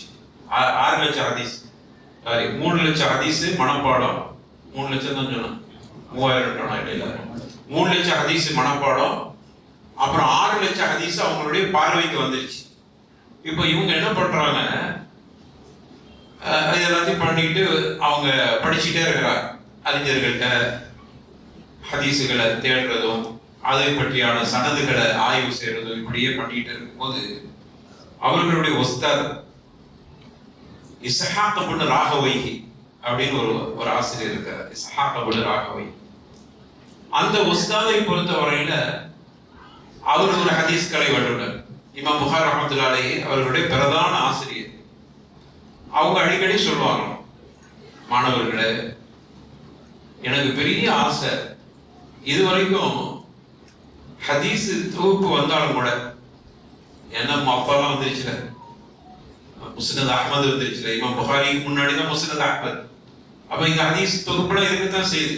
6 லட்சம் ஹதீஸ், 3 லட்சம் ஹதீஸ் மனப்பாடம். 3 லட்சம் தான் சொன்னோம், 3000 இடையில 3 லட்சம் ஹதீஸ் மனப்பாடம். அப்புறம் 6 லட்சம் ஹதீஸ் அவங்களுடைய பார்வைக்கு வந்துருச்சு. இப்போ இவங்க என்ன பண்றாங்க, எல்லாத்தையும் பண்ணிட்டு அவங்க படிச்சுட்டே இருக்கிறாங்க. அறிஞர்கள்ட்ட ஹதீஸுகளை தேடுறதும் அதை பற்றியான சனதுகளை ஆய்வு செய்யறதும் இப்படியே பண்ணிட்டு இருக்கும்போது அவர்களுடைய உஸ்தாத் இஸ்ஹாக் இப்னு ராகவைஹி அப்படின்னு ஒரு ஆசிரியர் இருக்கார். இஸ்ஹாக் இப்னு ராகவைஹி. அந்த உஸ்தாதை பொறுத்த வரையில அவர் ஒரு ஹதீஸ் கலை வல்லுநர். இமாம் புகாரி ரஹ்மத்துல்லாஹி அலைஹி அவர்களுடைய பிரதான ஆசிரியர். அவங்க அடிக்கடி சொல்லுவாங்க, மாணவர்களே, எனக்கு பெரிய ஆசை, இதுவரைக்கும் ஹதீஸ் தொகுப்பு வந்தாலும் கூட, ஏன்னா அப்பெல்லாம் வந்துருச்சுல, முஸ்னத் அஹ்மது வந்துருச்சுல, இமாம் புகாரிக்கு முன்னாடி தான் முஸ்னத் அஹ்மத். அப்ப இந்த ஹதீஸ் தொகுப்புலாம் இருக்கத்தான் செய்யுது.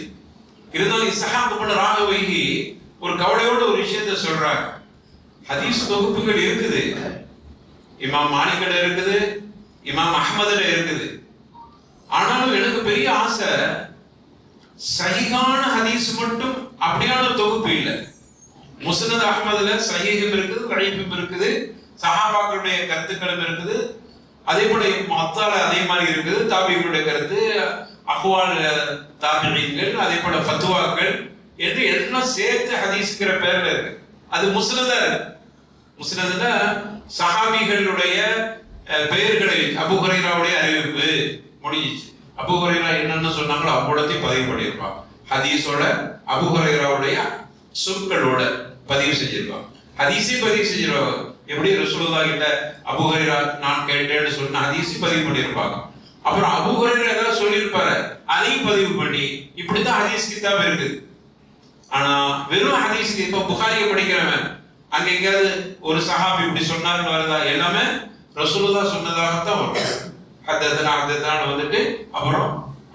இருந்தாலும் இஸ்ஹாக் இப்னு ராகவைஹி ஒரு கவலையோட ஒரு விஷயத்த சொல்றாங்க. ஹதீஸ் தொகுப்புகள் இருக்குது, இமாம் மாலிக்ல இருக்குது, இமாம் அஹ்மதுல இருக்குது. ஆனாலும் எனக்கு பெரிய ஆசை, சஹீஹான ஹதீஸ் மட்டும் அப்படியான தொகுப்பு இல்லை. முஸ்னத் அஹ்மதுல சஹீஹும் இருக்குது, தஈஃபும் இருக்குது, சஹாபாக்களுடைய கருத்துக்களும் இருக்குது, அதே போல மத்தால அதே மாதிரி இருக்குது, தாபிகளுடைய கருத்து, அக்வால் தாபிகள், அதே போல ஃபத்வாக்கள் என்று எல்லாம் சேர்த்து ஹதீஸ்ங்கிற பேர்ல இருக்கு. அது முஸ்னதா இருக்கு. முஸ்னதுல சஹாபிகளுடைய பெயர்களை, அபூ ஹுரைராவுடைய அறிவிப்பு முடிஞ்சிச்சு. அபூ ஹுரைரா என்னன்னு சொன்னாங்களோ அவ்வளோத்தையும் பதிவு பண்ணியிருப்பாங்க. ஹதீஸோட அபூ ஹுரைராவுடைய சொற்களோட பதிவு செஞ்சிருப்பாங்க. ஹதீஸையும் பதிவு செஞ்சிருவாங்க. எப்படி ரசூலுல்லாஹி கிட்ட அபூ ஹுரைரா நான் கேட்டேன்னு சொன்ன ஹதீஸையும் பதிவு பண்ணியிருப்பாங்க. அப்புறம் அபூ ஹுரைரா ஏதாவது சொல்லியிருப்பாரு, அதையும் பதிவு பண்ணி, இப்படித்தான் ஹதீஸ் கிதாப் இருக்குது. ஆனா வெறும் ஹதீஸ், இப்ப புகாரியை படிக்கிறவன் அங்க எங்கேயாவது ஒரு சஹாபி இப்படி சொன்னாருன்னு வருதா? எல்லாமே ரசூலுல்லாஹ் சொன்னதாகத்தான் வரும். ஹததனா வந்துட்டு அப்புறம்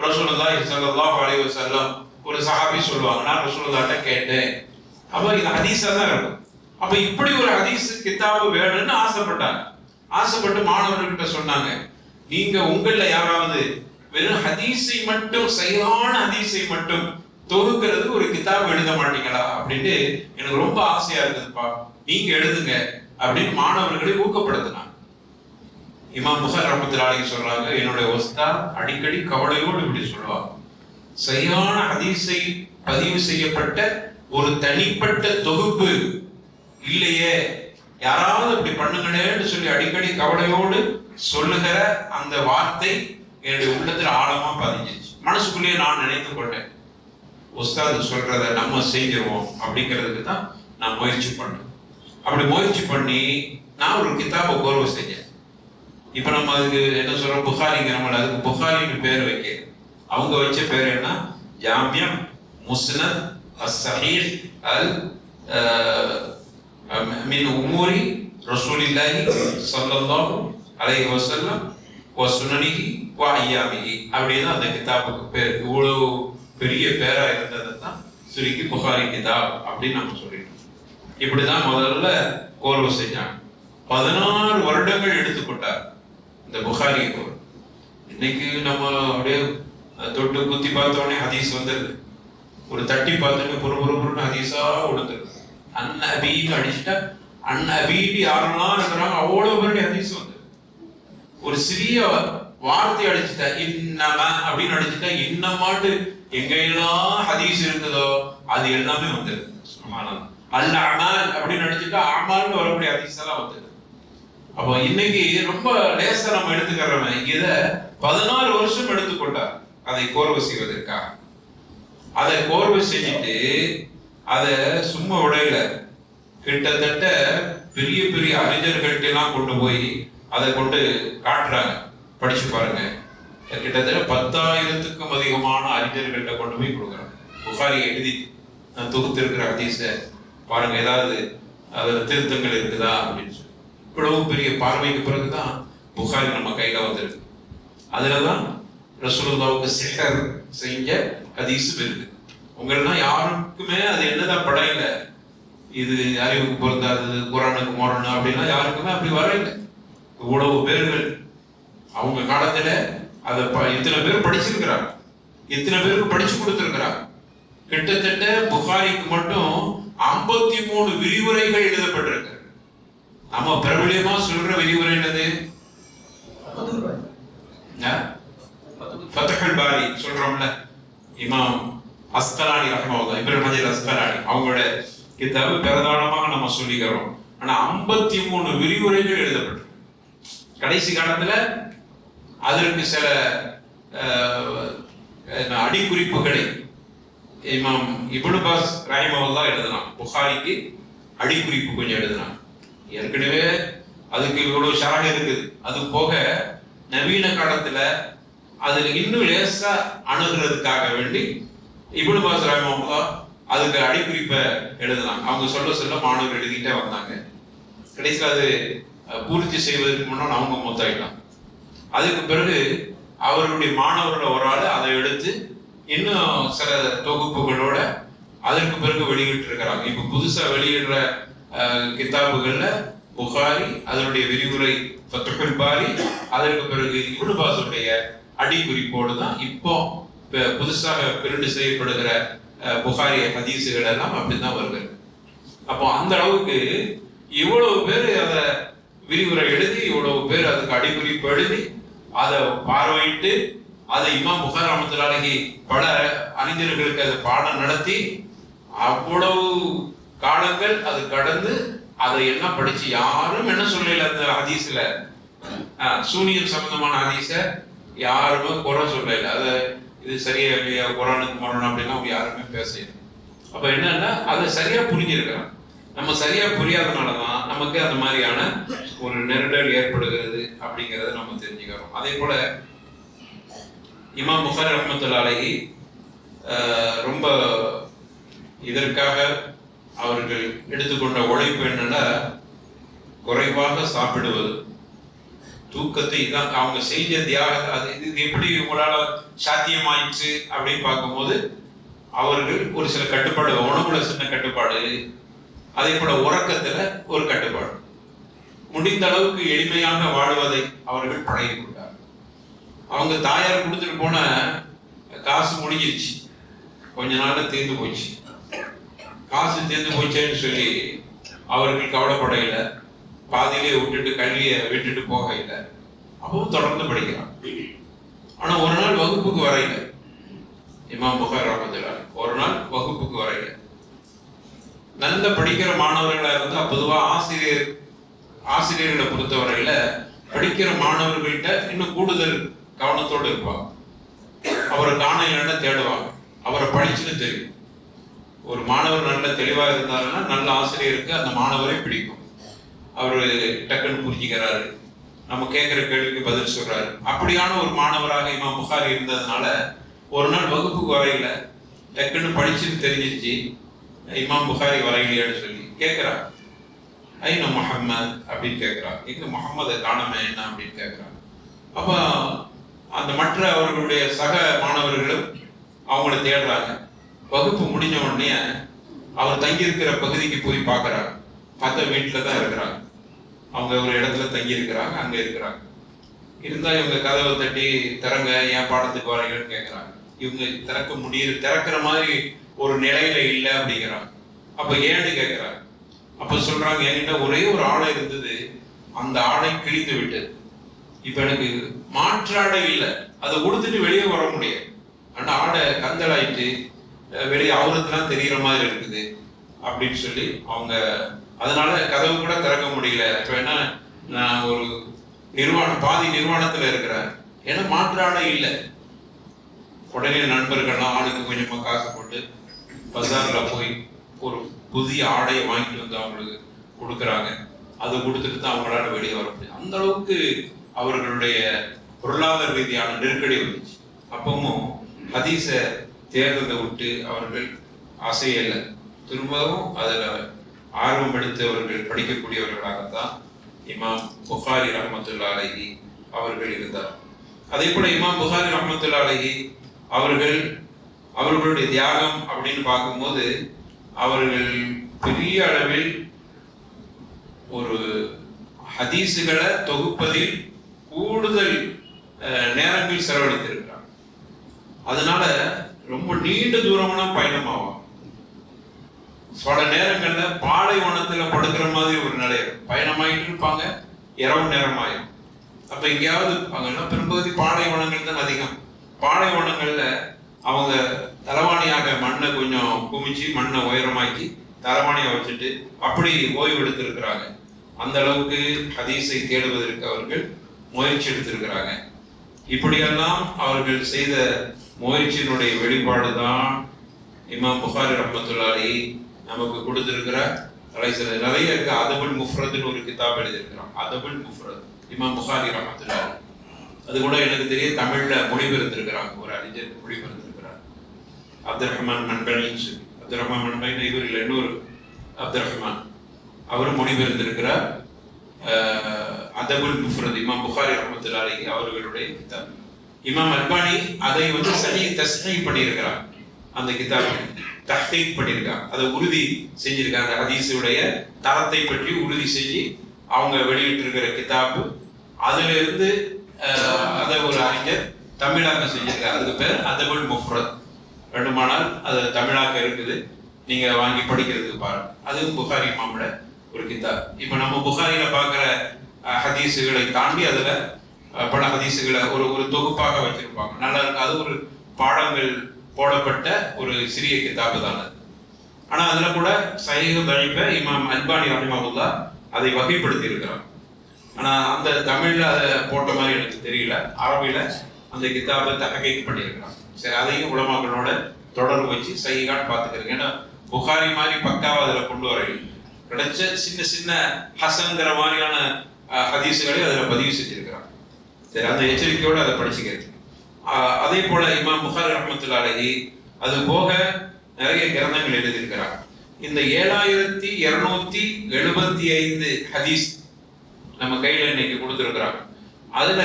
ரசூலுல்லாஹி ஸல்லல்லாஹு அலைஹி வஸல்லம் ஒரு சஹாபி சொல்லுவாங்க, நான் ரசூலுல்லாஹ்ட்ட கேட்டேன். அப்ப இது ஹதீஸா தான் இருக்கும். அப்ப இப்படி ஒரு ஹதீஸ் கிதாபு வேணும்னு ஆசைப்பட்டாங்க. ஆசைப்பட்டு மாணவர்கிட்ட சொன்னாங்க, நீங்க உங்கள யாராவது வெறும் ஹதீஸை மட்டும், சஹீஹான ஹதீஸை மட்டும் தொகுக்கிறது ஒரு கிதாப் எழுத மாட்டீங்களா அப்படின்னு எனக்கு ரொம்ப ஆசையா இருக்குதுப்பா, நீங்க எழுதுங்க அப்படின்னு மாணவர்களை ஊக்கப்படுத்தினாங்க. இமாம் புகாரி ரஹ்மத்துல்லாஹி அலைஹி சொல்றாங்க, என்னுடைய உஸ்தாத் அடிக்கடி கவலையோடு இப்படி சொல்லுவாங்க, சஹீஹான ஹதீஸை பதிவு செய்யப்பட்ட ஒரு தனிப்பட்ட தொகுப்பு இல்லையே, யாராவது அப்படி பண்ணுங்களேன்னு சொல்லி அடிக்கடி கவலையோடு சொல்லுகிற அந்த வார்த்தை என்னுடைய உள்ளத்தில் ஆழமா பதிஞ்சிச்சு. மனசுக்குள்ளேயே நான் நினைத்து கொண்டேன், உஸ்தாது சொல்றத நம்ம செஞ்சிருவோம் அப்படிங்கிறதுக்கு தான் நான் முயற்சி பண்ணேன். அப்படி முயற்சி பண்ணி நான் ஒரு கிதாபை கோர்வை செஞ்சேன். இப்ப நம்ம அதுக்கு என்ன சொல்றோம், புகாரிங்க, நம்ம அதுக்கு புகாரின்னு பேர் வைக்க, அவங்க வச்ச பேர் என்ன, ஜாமியா முஸ்னத் அஸ்-ஸஹீஹ் அல் மின் உமூரி ரசூலில்லாஹி ஸல்லல்லாஹு அலைஹி வஸல்லம் வ சுனனிஹி வ அய்யாமிஹி அப்படின்னு அந்த கிதாபுக்கு பேர். இவ்வளவு பெரிய பேரா இருந்ததை தான் சுருக்கி புகாரி கிதாப் அப்படின்னு நம்ம சொல்லிட்டோம். இப்படிதான் முதல்ல கோர்வு செஞ்சாங்க. 16 வருடங்கள் எடுத்துக்கொண்டார் இந்த புகாரி கோர்வு. இன்னைக்கு நம்ம அப்படியே தொட்டு குத்தி பார்த்தோடனே ஹதீஸ் வந்துருது, ஒரு தட்டி பார்த்துட்டு பொறுப்புன்னு ஹதீஸா கொடுத்துருக்கு. அன்னபீன்னு அடிச்சுட்டா அன்னபீன்னு யாரெல்லாம் இருக்கிறாங்க அவ்வளவு பேருடைய ஹதீஸ் வந்து, ஒரு சிறிய வார்த்தை அடிச்சுட்டா இன்னம அப்படின்னு அடிச்சுட்டா இன்னமாட்டு எங்கெல்லாம் ஹதீஸ் இருக்குதோ அது எல்லாமே வந்துருக்கு. அல்ல அமால் அப்படின்னு அடிச்சுட்டா அமால்னு வரக்கூடிய ஹதீஸ் எல்லாம் வந்துருக்கு. அப்போ இன்னைக்கு ரொம்ப லேசா நம்ம எடுத்துக்கிறோமே, இத 16 வருஷம் எடுத்துக்கொண்டார் அதை கோர்வு செய்வதற்காக. அதை கோர்வு செஞ்சுட்டு அதை சும்மா விடையில, கிட்டத்தட்ட பெரிய பெரிய அறிஞர்கள்ட்ட எல்லாம் கொண்டு போய் அதை கொண்டு காட்டுறாங்க, படிச்சு பாருங்க. கிட்டத்தட்ட 10,000க்கும் அதிகமான அறிஞர்கள்ட்ட கொண்டு போய் கொடுக்குறாங்க. புகாரியை எழுதி நான் தொகுத்திருக்கிற ஹதீஸை பாருங்க, ஏதாவது அதில் திருத்தங்கள் இருக்குதா அப்படின்னு சொல்லி. இவ்வளவு பெரிய பார்வைக்கு பிறகுதான் புகாரி நம்ம கையில வந்திருக்கு. அதுலதான் ரசூலுல்லாஹ்வுக்கு சிஹர் செஞ்ச ஹதீஸும் இருக்கு. உங்களெல்லாம் யாருக்குமே அது என்னதான் படையில, இது அறிவுக்கு பொருந்தாது, குரானுக்கு மோரணும் அப்படின்னா யாருக்குமே அப்படி வரையில. இவ்வளவு பேர்கள் அவங்க காலத்துல அதை இத்தனை பேர் படிச்சிருக்கிறாங்க, இத்தனை பேருக்கு படிச்சு கொடுத்துருக்கிறாங்க. கிட்டத்தட்ட புகாரிக்கு மட்டும் 53 விரிவுரைகள் எழுதப்பட்டிருக்கு. நம்ம பிரபலியமா சொல்ற விரிவுரை என்னது? ஃபத்ஹுல் பாரி சொல்றோம்ல, இமாம் அஸ்கலானி ரஹ்மத்துல்லாஹ், இப்னு ஹஜர் அஸ்கலானி அவங்களோட கிதாபு பிரதானமாக நம்ம சொல்லிக்கிறோம். ஆனா 53 விரிவுரைகள் எழுதப்பட்டிருக்கு. கடைசி காலத்துல அதற்கு சில அடிக்குறிப்புகளை இமாம் இப்னு பாஸ் ரஹிமஹுல்லாஹ் எழுதினான். புகாரிக்கு அடிக்குறிப்பு கொஞ்சம் எழுதினான். ஏற்கனவே அதுக்கு இவ்வளவு ஷரஹ் இருக்குது. அது போக நவீன காலத்துல அதுல இன்னும் லேசா அணுகிறதுக்காக வேண்டி இப்னு பாஸ் ரஹிமஹுல்லாஹ் அதுக்கு அடிக்குறிப்பை எழுதலாம். அவங்க சொல்ல சொல்ல மாணவர் எழுதிட்டே வந்தாங்க. கடைசியில் அது பூர்த்தி செய்வதற்கு முன்னால் அவங்க மொத்தாயிட்டாங்க. அதுக்கு பிறகு அவர்களுடைய மாணவர்கள் ஒரு ஆள் அதை எடுத்து இன்னும் சில தொகுப்புகளோட அதற்கு பிறகு வெளியிட்டு இருக்கிறாங்க. இப்ப புதுசா வெளியிடுற கிதாபுகள்ல புகாரி, அதனுடைய விரிவுரை ஃபத்ஹுல் பாரி, அதற்கு பிறகு இப்னு பாஸுடைய அடிக்குறிப்போடு தான் இப்போ புதுசாக பிரிண்ட் செய்யப்படுகிற புகாரி ஹதீஸுகள் எல்லாம் அப்படிதான் வருகிறது. அப்போ அந்த அளவுக்கு இவ்வளவு பேர் அதை விரிவுரை எழுதி, இவ்வளவு பேர் அதுக்கு அடிக்குறிப்பு எழுதி, அதை பார்வையிட்டு, அதை இமாம் புகாரி ரஹ்மத்துல்லாஹி அலைஹி பல அறிஞர்களுக்கு அதை பாடம் நடத்தி அவ்வளவு காலங்கள் அது கடந்து அதை எல்லாம் படிச்சு யாரும் என்ன சொல்லல. அந்த ஹதீஸ்ல சூனியம் சம்பந்தமான ஹதீஸ யாருமே குறை சொல்லல. அதை இது சரியா இல்லையா, குரானுக்கு மரணம் அப்படின்னா அவங்க யாருமே பேசல. அப்ப என்னன்னா அதை சரியா புரிஞ்சிருக்கிறான். நம்ம சரியா புரியாதனாலதான் நமக்கு அந்த மாதிரியான ஒரு நெருடல் ஏற்படுகிறது அப்படிங்கறத நம்ம தெரிஞ்சுக்கிறோம். அதே போல இமாம் புகாரி ரஹ்மத்துல்லாஹி அலைஹி ரொம்ப இதற்காக அவர்கள் எடுத்துக்கொண்ட உழைப்பு என்னன்னா, குறைவாக சாப்பிடுவது, தூக்கத்தை தான் அவங்க செஞ்ச தியாகம். அது இது எப்படி உங்களால சாத்தியமாயிடுச்சு அப்படின்னு பார்க்கும்போது அவர்கள் ஒரு சில கட்டுப்பாடு, உணவுல சின்ன கட்டுப்பாடு, அதே போல உறக்கத்துல ஒரு கட்டுப்பாடு, முடிந்த அளவுக்கு எளிமையாக வாழ்வதை அவர்கள் பழகி கொண்டார். அவங்க தாயார் கொடுத்துட்டு போன காசு முடிஞ்சிருச்சு, கொஞ்ச நாள்ல தீர்ந்து போச்சு. காசு தீர்ந்து போச்சேன்னு சொல்லி அவர்கள் கவலைப்படையில, பாதியிலே விட்டுட்டு கல்வியை விட்டுட்டு போக இல்லை. அப்பவும் தொடர்ந்து படிக்கிறான். ஆனா ஒரு நாள் வகுப்புக்கு வரையில, இமாம் புகாரி ரஹ்மத்துல்லாஹி அலைஹி ஒரு நாள் வகுப்புக்கு வரையில. நல்ல படிக்கிற மாணவர்களா இருந்தா பொதுவா ஆசிரியர்களை பொறுத்தவரையில படிக்கிற மாணவர்கள்ட்ட இன்னும் கூடுதல் கவனத்தோடு இருப்பாங்க. அவரை காண இல்லைன்னா தேடுவாங்க. அவரை படிச்சுன்னு தெரியும். ஒரு மாணவர் நல்ல தெளிவா இருந்தாருன்னா நல்ல ஆசிரியருக்கு அந்த மாணவரை பிடிக்கும். அவரு டக்குன்னு புரிஞ்சுக்கிறாரு, நம்ம கேட்கிற கேள்விக்கு பதில் சொல்றாரு. அப்படியான ஒரு மாணவராக இமாம் புகாரி இருந்ததுனால ஒரு நாள் வகுப்புக்கு வரையில டக்குன்னு படிச்சுன்னு தெரிஞ்சிருச்சு. இமாம் புகாரி வரையிலையான்னு சொல்லி கேட்கிறார். ஐநா முஹம்மத் அப்படின்னு கேட்கிறார். எங்க முகம்மதை காணாம என்ன அப்படின்னு கேட்கிறார். அப்ப அந்த மற்ற அவர்களுடைய சக மாணவர்களும் அவங்கள தேடுறாங்க. வகுப்பு முடிஞ்ச உடனே அவர் தங்கி இருக்கிற பகுதிக்கு போய் பார்க்கறாங்க. பார்த்தா வீட்டுல தான் இருக்கிறாங்க. அவங்க ஒரு இடத்துல தங்கி இருக்கிறாங்க, அங்க இருக்கிறாங்க. இருந்தா இவங்க கதவை தட்டி திறங்க, ஏன் பாடத்துக்கு வரீங்கன்னு கேட்கிறாங்க. இவங்க திறக்கிற மாதிரி ஒரு நிலையில இல்லை அப்படிங்கிறாங்க. அப்ப ஏன்னு கேட்கிறாங்க. அப்ப சொல்றாங்க, என்கிட்ட ஒரே ஒரு ஆடை இருந்தது, அந்த ஆடை கிழிந்து விட்டது. இப்ப எனக்கு மாற்று ஆடை இல்லை, அதை உடுத்துட்டு வெளியே வர முடியாது. ஆனா ஆடை கந்தலாயிட்டு வெளியே அவருக்குலாம் தெரியற மாதிரி இருக்குது அப்படின்னு சொல்லி அவங்க, அதனால கதவு கூட திறக்க முடியல. இப்ப என்ன, நான் ஒரு பாதி நிர்வாணத்துல இருக்கிறேன், ஏன்னா மாற்று ஆடை இல்லை. உடனே நண்பர்கள்லாம் ஆளுக்கு கொஞ்சமா காசு போட்டு பஜார்ல போய் ஒரு புதிய ஆடையை வாங்கிட்டு வந்து அவங்களுக்கு கொடுக்குறாங்க. அதை கொடுத்துட்டு தான் அவங்களால வெளியே வர முடியும். அந்த அளவுக்கு அவர்களுடைய பொருளாதார ரீதியான நெருக்கடி வந்துச்சு. அப்பவும் ஹதீஸ தேர்தலை விட்டு அவர்கள் அசையலை. திரும்பவும் அதில் ஆர்வம் எடுத்து அவர்கள் படிக்கக்கூடியவர்களாகத்தான் இமாம் புகாரி ரஹ்மத்துல்லாஹி அலைஹி அவர்கள் இருந்தார். அதே போல இமாம் புகாரி ரஹ்மத்துல்லாஹி அலைஹி அவர்களுடைய தியாகம் அப்படின்னு பார்க்கும்போது அவர்கள் பெரிய அளவில் ஒரு ஹதீஸுகளை தொகுப்பதில் கூடுதல் நேரங்கள் செலவழித்திருக்கிறார். அதனால ரொம்ப நீண்ட தூரமான பயணமாகும். பல நேரங்கள்ல பாலைவனத்துல படுக்கிற மாதிரி ஒரு நிலை இருக்கும். பயணமாயிட்டு இருப்பாங்க, இரவு நேரமாயிரும். அப்ப எங்கேயாவது இருப்பாங்கன்னா பெரும்பகுதி பாலைவனங்கள் தான் அதிகம். பாலைவனங்கள்ல அவங்க தலவாணியாக மண்ணை கொஞ்சம் குமிச்சு மண்ணை உயரமாக்கி தலவாணியை வச்சுட்டு அப்படி ஓய்வு எடுத்திருக்கிறாங்க. அந்த அளவுக்கு ஹதீஸை தேடுவதற்கு அவர்கள் முயற்சி எடுத்திருக்கிறாங்க. இப்படியெல்லாம் அவர்கள் செய்த முயற்சியினுடைய வெளிப்பாடு தான் இமாம் புகாரி ரஹ்மத்துல்லாஹி நமக்கு கொடுத்திருக்கிற சில நிறைய இருக்கு. அதபுல் முஃப்ரத்னு ஒரு கிதாப் எழுதியிருக்கிறான். அதபுல் முஃப்ரத் இமாம் புகாரி ரஹ்மத்துல்லாஹி. அது கூட எனக்கு தெரிய தமிழ்ல மொழிபெயர்த்திருக்கிறாங்க. ஒரு அறிஞர் மொழிபெயர்த்திருக்கிறார். அப்துல் ரஹ்மான் மன்பனின்னு சொல்லி. அப்துல் ரஹ்மான் மன்பனி இவர் இல்லை, இன்னொரு அப்துல் ரஹ்மான், அவரும் மொழிபெயர்த்திருக்கிறார் அதபுல் முஃப்ரத் இமாம் புகாரி ரஹ்மத்துல்லாஹி அவர்களுடைய கிதாப். இமாம் அல்பானி அதை வந்து தஸ்ஹீஹ் பண்ணியிருக்கிறார். அந்த கிதாபில் தஹ்கீக் பண்ணியிருக்காங்க, அதை உறுதி செஞ்சிருக்காங்க. அந்த ஹதீஸுடைய தரத்தை பற்றி உறுதி செஞ்சு அவங்க வெளியிட்டிருக்கிற கிதாபு. அதுல இருந்து அதை ஒரு அறிஞர் தமிழாக்கம் செஞ்சிருக்காரு. அதுக்கு பேர் அதபுல் முஃப்ரத். வேண்டுமானால் அது தமிழாக்கம் இருக்குது, நீங்க வாங்கி படிக்கிறதுக்கு பாருங்க. அதுவும் புகாரி இமாமோட ஒரு கிதாப். இப்ப நம்ம புகாரியில பார்க்கிற ஹதீஸுகளை தாண்டி அதுல பல ஹதீஸுகளை ஒரு தொகுப்பாக வச்சிருப்பாங்க. நல்லா இருக்கு. அது ஒரு பாடங்கள் போடப்பட்ட ஒரு சிறிய கிதாபு தான் அது. ஆனா அதுல கூட சஹீஹ் தஈஃப இமாம் அல்பானி ரஹிமஹுல்லாஹ் அதை வகைப்படுத்தி இருக்கிறார். ஆனா அந்த தமிழ்ல அதை போட்ட மாதிரி எனக்கு தெரியல. அரபியில அந்த கிதாபை தஹ்கீக் பண்ணியிருக்கிறான். சரி, அதையும் உலமாக்களோட தொடர்பு வச்சு சஹீஹான்னு பார்த்துக்கிறேன். ஏன்னா புகாரி மாதிரி பக்காவா அதுல கொண்டு வர கிடைச்ச சின்ன சின்ன ஹசன்கிற மாதிரியான ஹதீஸுகளை அதுல பதிவு செஞ்சிருக்கிறான். சரி, அந்த எச்சரிக்கையோடு அதை படிச்சுக்கிறது. அதே போல இமாம் புகாரி ரஹ்மத்துல்லாஹி அது போக நிறைய கிரந்தங்கள் எழுதியிருக்கிறார். இந்த 7275 ஹதீஸ் நம்ம கையில இன்னைக்கு கொடுத்துருக்கிறாங்க. அதுல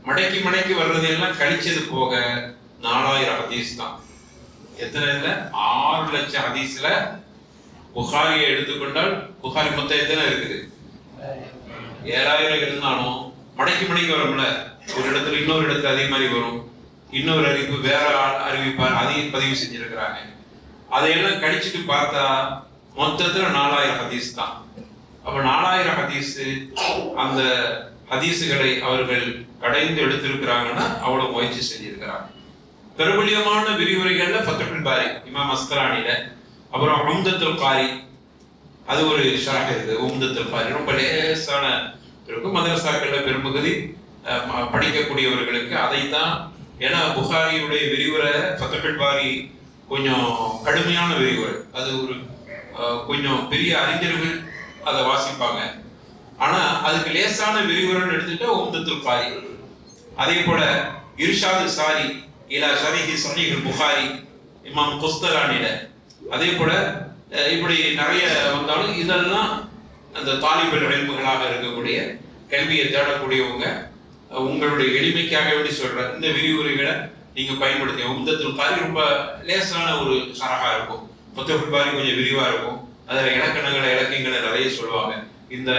மடக்கி மடக்கி வர்றதெல்லாம் கழிச்சது போக 4000 ஹதீஸ் தான். எத்தனை இல்ல 6 லட்சம் ஹதீஸ்ல புகாரியை எடுத்துக்கொண்டால் புகாரி மொத்தம் எத்தனை இருக்குது? 7000 இருந்தாலும் மடக்கி மடக்கி வரும்ல. ஒரு இடத்துல இன்னொரு இடத்துல அதே மாதிரி வரும். இன்னொரு அறிவிப்பு வேற அறிவிப்பார், அதையும் பதிவு செஞ்சிருக்கிறாங்க. அதையெல்லாம் கழிச்சுட்டு பார்த்தா மொத்தத்துல 4000 ஹதீஸ் தான். அப்ப 4000 ஹதீஸ் அந்த ஹதீஸுகளை அவர்கள் கடைந்து எடுத்திருக்கிறாங்கன்னா அவ்வளவு முயற்சி செஞ்சிருக்கிறாங்க. பிரபலியமான விரிவுரைகள்ல ஃபத்ஹுல் பாரி இமாம் அஸ்கலானில, அப்புறம் உம்தத்துல் காரி, அது ஒரு ஷரஹ் இருக்கு. உம்தத்துல் காரி ரொம்ப லேசான இருக்கும். மதரசாக்கள்ல பெரும்பகுதி படிக்கக்கூடியவர்களுக்கு அதைத்தான். ஏன்னா புகாரியுடைய விரிவுரை ஃபத்ஹுல் பாரி கொஞ்சம் கடுமையான விரிவுரை. அது ஒரு கொஞ்சம் பெரிய அறிஞர்கள் அதை வாசிப்பாங்க. ஆனா அதுக்கு லேசான விரிவுரைன்னு எடுத்துட்டு உம்தத்துல் காரி. அதே போல இர்ஷாது சாரி இலா ஷரீஹி ஸஹீஹ் புகாரி இமாம் குஸ்தலானில. அதே போல இப்படி நிறைய வந்தாலும் இதெல்லாம் அந்த தாலிபுல் இல்முகளாக இருக்கக்கூடிய கல்வியை தேடக்கூடியவங்க உங்களுடைய எளிமைக்காக வேண்டி சொல்ற இந்த விரிவுரைகளை நீங்க பயன்படுத்தி. உம்தத்துல் காரி ரொம்ப லேசான ஒரு சரகா இருக்கும். ஃபத்ஹுல் பாரி கொஞ்சம் விரிவா இருக்கும். அதுல இலக்கியங்களை நிறைய சொல்லுவாங்க. இந்த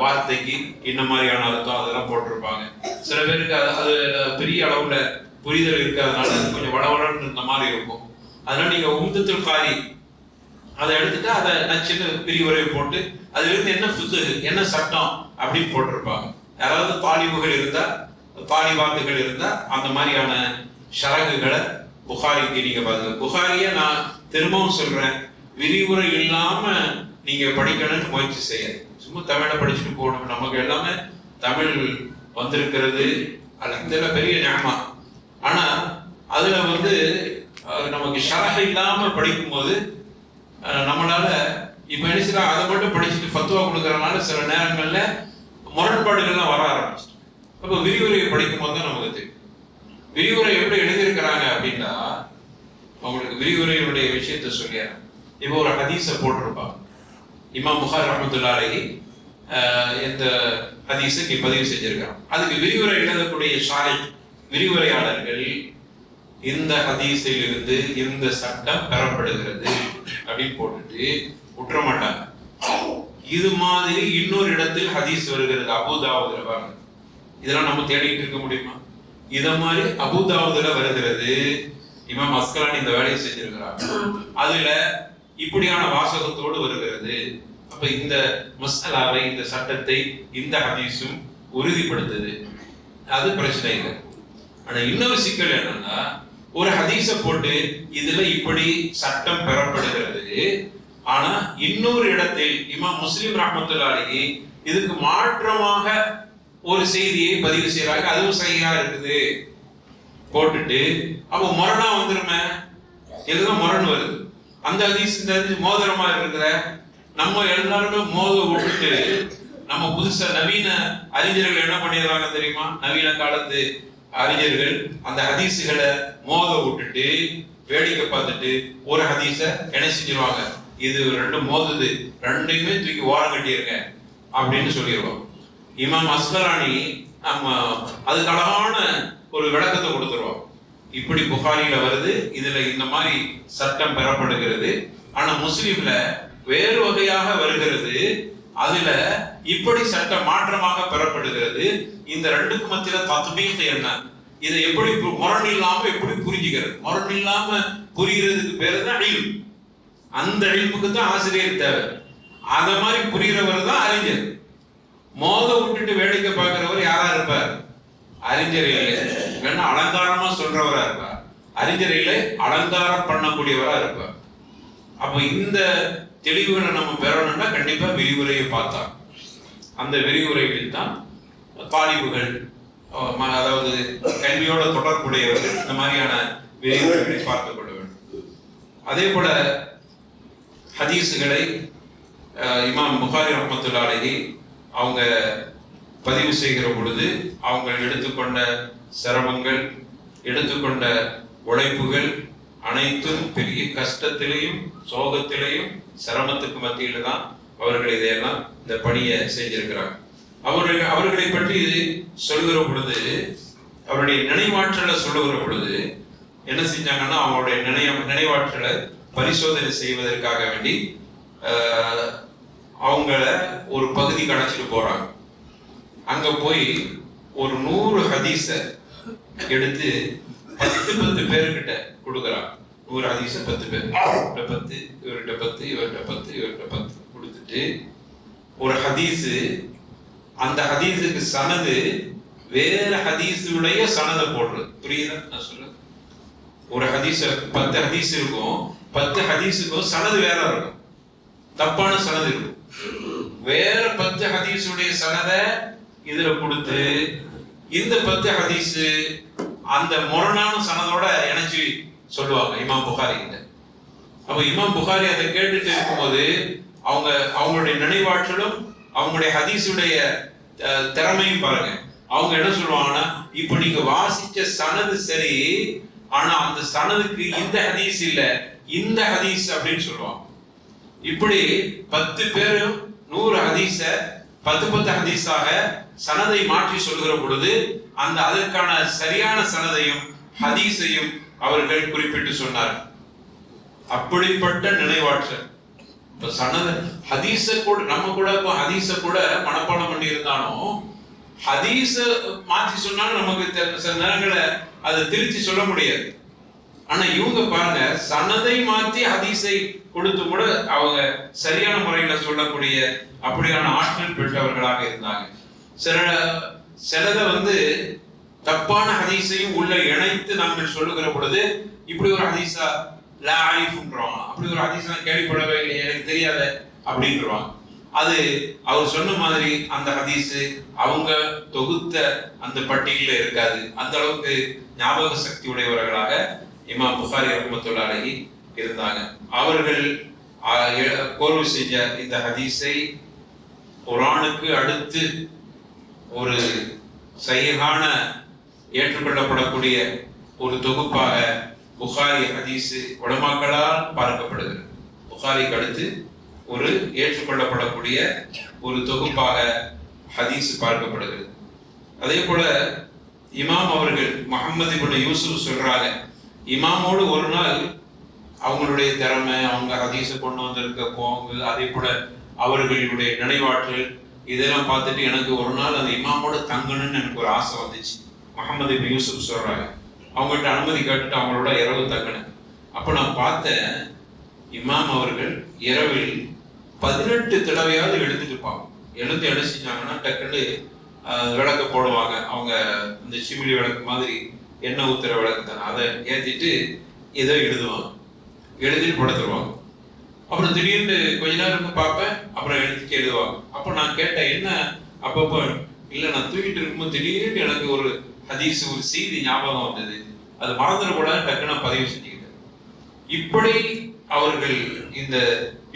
வார்த்தைக்கு இந்த மாதிரியான அர்த்தம் அதெல்லாம் போட்டிருப்பாங்க. சில பேருக்கு அது பெரிய அளவுல புரிதல் இருக்கிறதுனால அது கொஞ்சம் வளவளன்னு இந்த மாதிரி இருக்கும். அதனால நீங்க உம்தத்துல் காரி அதை எடுத்துட்டு அதை சின்ன விரிவுரை போட்டு அதுல இருந்து என்ன ஃபிக்ஹ் என்ன சட்டம் அப்படின்னு போட்டிருப்பாங்க. யாராவது தாலிபுகள் இருந்தா தாலிபாத்துகள் இருந்தா அந்த மாதிரியான ஷரகுகளை புகாரிக்கு நீங்க பாருங்க. புகாரிய நான் திரும்பவும் சொல்றேன், விரிவுரை இல்லாம நீங்க படிக்கணும்னு முயற்சி செய்ய. சும்மா தமிழை படிச்சுட்டு போகணும். நமக்கு எல்லாமே தமிழ் வந்திருக்கிறது அல்ஹம்துலில்லாஹ் பெரிய நிஅமா. ஆனா அதுல நமக்கு ஷரஹ் இல்லாம படிக்கும் போது நம்மளால இப்ப என்ன செய்யலாம், அதை மட்டும் படிச்சுட்டு ஃபத்வா கொடுக்கறதுனால சில நேரங்கள்ல முரண்பாடுகள்லாம் வர ஆரம்பிச்சு. அப்ப விரிவுரையை படிக்கும் போது தான் நமக்கு தெரியும் விரிவுரை எப்படி எழுதியிருக்கிறாங்க அப்படின்னா. அவங்களுக்கு விரிவுரையுடைய விஷயத்த சொல்லிடுறேன். இப்போ ஒரு ஹதீஸை போட்டிருப்பாங்க. இமாம் புகாரி ரஹ்மத்துல்லாஹி இந்த ஹதீஸுக்கு பதிவு செஞ்சிருக்காங்க. அதுக்கு விரிவுரை எழுதக்கூடிய விரிவுரையாளர்கள் இந்த ஹதீஸில் இருந்து இந்த சட்டம் பெறப்படுகிறது அப்படின்னு போட்டுட்டு விட்டுற மாட்டாங்க. இது மாதிரி இன்னொரு இடத்தில் ஹதீஸ் வருகிறது அபூதாவுதுல பாருங்க. இதெல்லாம் நம்ம தேடிட்டு இருக்க முடியுமா? இத மாதிரி அபூதாவுதுல வருகிறது. இமாம் அஸ்கலானி இந்த வேலையை செஞ்சிருக்கிறாங்க. அதுல இப்படியான வாசகத்தோடு வருகிறது. அப்ப இந்த மஸ்அலாவை, இந்த சட்டத்தை இந்த ஹதீஸும் உறுதிப்படுத்துது. அது பிரச்சனை இல்லை. ஆனா இன்னொரு சிக்கல் என்னன்னா, ஒரு ஹதீஸ போட்டு இதுல இப்படி சட்டம் பெறப்படுகிறது, ஆனா இன்னொரு இடத்தில் இமாம் முஸ்லிம் ரஹ்மத்துல்லாஹி அலைஹி இதுக்கு மாற்றமாக ஒரு செய்தியை பதிவு செய்யறாங்க, அதுவும் சரியா இருக்குது போட்டுட்டு, அப்ப முரணா வந்துருமே, எதுதான் முரண் வருது. அந்த ஹதீஸ் இந்த ஹதீஸ் மோதிரமா இருக்கிற நம்ம எல்லாருமே மோத விட்டுட்டு நம்ம புதுசா நவீன அறிஞர்கள் என்ன பண்ணிடுறாங்க தெரியுமா? நவீன காலத்து அறிஞர்கள் அந்த ஹதீஸுகளை மோத விட்டுட்டு வேடிக்கை பார்த்துட்டு ஒரு ஹதீஸ என்ன செஞ்சிருவாங்க, இது ரெண்டும் மோதுது, ரெண்டையுமே தூக்கி ஓரம் கட்டிருங்க அப்படின்னு சொல்லிடுவோம். இமாம் அஸ்கலானி நம்ம அதுக்கு அழகான ஒரு விளக்கத்தை கொடுத்துருவோம். இப்படி புகாரில வருது, இதுல இந்த மாதிரி சட்டம் பெறப்படுகிறது, ஆனா முஸ்லிம்ல வேறு வகையாக வருகிறது, அதுல இப்படி சட்டம் மாற்றமாக பெறப்படுகிறது. இந்த ரெண்டுக்கு மத்தியில தத்பீக் என்ன, இதை எப்படி முரண் இல்லாம எப்படி புரிஞ்சுக்கிறது? முரண் இல்லாம புரிகிறதுக்கு பேரு தான் இல்ம். அந்த இல்முக்கு தான் ஆசிரியர் தேவை. அத மாதிரி புரிகிறவர் தான் அறிஞர். மோத விட்டுட்டு வேடிக்கை பார்க்கிறவர் யாரா இருப்பார்? அறிஞர் இல்லை, வேணா அலங்காரமா சொல்றவரா இருப்பார். அறிஞர் இல்லை, அலங்காரம் பண்ணக்கூடியவரா இருப்பார். அப்ப இந்த தெளிவுகளை நம்ம பெறணும்னா கண்டிப்பா விரிவுரையை பார்த்தா, அந்த விரிவுரைகளில் தான் தாலிபுகள், அதாவது கல்வியோட தொடர்புடையவர்கள் இந்த மாதிரியான விரிவுரைகளை பார்த்துக் கொள்ள வேண்டும். அதே போல ஹதீஸுகளை இமாம் புகாரி ரஹ்மத்துல்லாஹி அலைஹி அவங்க பதிவு செய்கிற பொழுது அவங்க எடுத்துக்கொண்ட சிரமங்கள், எடுத்துக்கொண்ட உழைப்புகள் அனைத்தும் பெரிய கஷ்டத்திலையும் சோகத்திலையும் சிரமத்துக்கு மத்தியில தான் அவர்கள் இதையெல்லாம் இந்த பணியை செஞ்சிருக்கிறாங்க. அவர்களை பற்றி சொல்லுகிற பொழுது, அவருடைய நினைவாற்றலை சொல்லுகிற பொழுது என்ன செஞ்சாங்கன்னா, அவங்களுடைய நினைவாற்றலை பரிசோதனை செய்வதற்காக வேண்டி அவங்கள ஒரு பகுதிக்கு அழைச்சிட்டு போறாங்க. அங்க போய் ஒரு 100 ஹதீஸ எடுத்து 10 பேர்கிட்ட கொடுக்குறாங்க. 100 ஹதீஸ 10 பேர், 10 இவர்கிட்ட 10 இவர்கிட்ட 10 இவர்கிட்ட 10 கொடுத்துட்டு, ஒரு ஹதீஸு அந்த ஹதீஸுக்கு சனது வேற ஹதீஸுடைய சனதை போடுறது. புரியுதா நான் சொல்றது? ஒரு ஹதீஸ 10 ஹதீஸ் இருக்கும், 10 ஹதீஸுக்கும் சனது வேற இருக்கும், தப்பான சனது இருக்கும். வேற 10 ஹதீஸுடைய சனதை இதுல கொடுத்து இந்த 10 ஹதீஸ் அந்த முரணான சனதோட இணைச்சு சொல்லுவாங்க இமாம் புகாரி கிட்ட. அப்ப இமாம் புகாரி அதை கேட்டுட்டு இருக்கும்போது அவங்களுடைய நினைவாற்றலும் அவங்களுடைய ஹதீஸுடைய திறமையும் பாருங்க. அவங்க என்ன சொல்லுவாங்கன்னா, இப்ப நீங்க வாசிச்ச சனது சரி, ஆனா அந்த சனதுக்கு இந்த ஹதீஸ் இல்ல, இந்த ஹதீஸ் அப்படின்னு சொல்லுவாங்க. இப்படி 10 பேரும் 100 ஹதீஸ 10 ஹதீஸாக சனதை மாற்றி சொல்கிற பொழுது அந்த அதற்கான சரியான சனதையும் ஹதீஸையும் அவர்கள் குறிப்பிட்டு சொன்னார். அப்படிப்பட்ட நினைவாற்றல். இப்ப சனத ஹதீஸ கூட நம்ம கூட இப்போ ஹதீஸ கூட மனப்பாடம் பண்ணி இருந்தாலும் ஹதீஸ மாற்றி சொன்னாலும் நமக்கு சில நேரங்களை அதை திருத்தி சொல்ல முடியாது. ஆனா இவங்க பாருங்க, சனதை மாற்றி ஹதீஸை கொடுத்து கூட அவங்க சரியான முறையில சொல்லக்கூடிய அப்படியான ஆற்றல் பெற்றவர்களாக இருந்தாங்க. சிலதை தப்பான ஹதீஸையும் உள்ள இணைத்து நாங்கள் சொல்லுகிற பொழுது, இப்படி ஒரு ஹதீஸா லா ஆரிஃப்ன்றோம், அப்படி ஒரு ஹதீஸ் நான் கேள்விப்படவே இல்லை, எனக்கு தெரியாத அப்படின்றவாங்க. அது அவர் சொன்ன மாதிரி அந்த ஹதீஸ் அவங்க தொகுத்த அந்த பட்டியலில் இருக்காது. அந்த அளவுக்கு ஞாபக சக்தி உடையவர்களாக இமாம் புகாரி ரஹ்மத்துல்லாஹி அலைஹி இருந்தாங்க. அவர்கள் கோர்வு செஞ்ச இந்த ஹதீஸை குர்ஆனுக்கு அடுத்து ஒரு சஹீஹான ஏற்றுக்கொள்ளப்படக்கூடிய ஒரு தொகுப்பாக புகாரி ஹதீஸ் உலமாக்களால் பார்க்கப்படுகிறது. புகாரிக்கு அடுத்து ஒரு ஏற்றுக்கொள்ளப்படக்கூடிய ஒரு தொகுப்பாக ஹதீஸ் பார்க்கப்படுகிறது. அதே போல இமாம் அவர்கள் முஹம்மது இப்னு யூசுப் சொல்றாங்க, இமாமோடு ஒரு நாள் அவங்களுடைய திறமை, அவங்க ஹதீஸை கொண்டு வந்திருக்க போங்க, அதே போல அவர்களுடைய நினைவாற்றல் இதெல்லாம் பார்த்துட்டு எனக்கு ஒரு நாள் அந்த இமாமோட தங்கணும்னு எனக்கு ஒரு ஆசை வந்துச்சு. முஹம்மது இப்னு யூசுப் சொல்றாங்க, அவங்கள்ட்ட அனுமதி கேட்டுட்டு அவங்களோட இரவு தங்கினேன். அப்போ நான் பார்த்தேன், இமாம் அவர்கள் இரவில் 18 தடவையாவது எழுந்துட்டுப்பாங்க. எழுந்து என்ன செஞ்சாங்கன்னா டக்குன்னு விளக்க போடுவாங்க. அவங்க இந்த சிமிலி விளக்கு மாதிரி எண்ணெய் ஊத்துற விளக்கு தானே, அதை ஏற்றிட்டு ஏதோ எழுதுவாங்க. எழுதிட்டு படுத்துருவாங்க. அப்புறம் திடீர்னு கொஞ்ச நேரம் பார்ப்பேன், அப்புறம் எழுதிட்டு எழுதுவாங்க. அப்போ நான் கேட்டேன், என்ன அப்பப்போ? இல்லை, நான் தூக்கிட்டு இருக்கும்போது திடீர்னு எனக்கு ஒரு ஹதீஸ், ஒரு செய்தி ஞாபகம் வந்தது, அது மறந்துடக்கூடாது, டக்குன்னு பதிவு செஞ்சுக்கிட்டேன். இப்படி அவர்கள் இந்த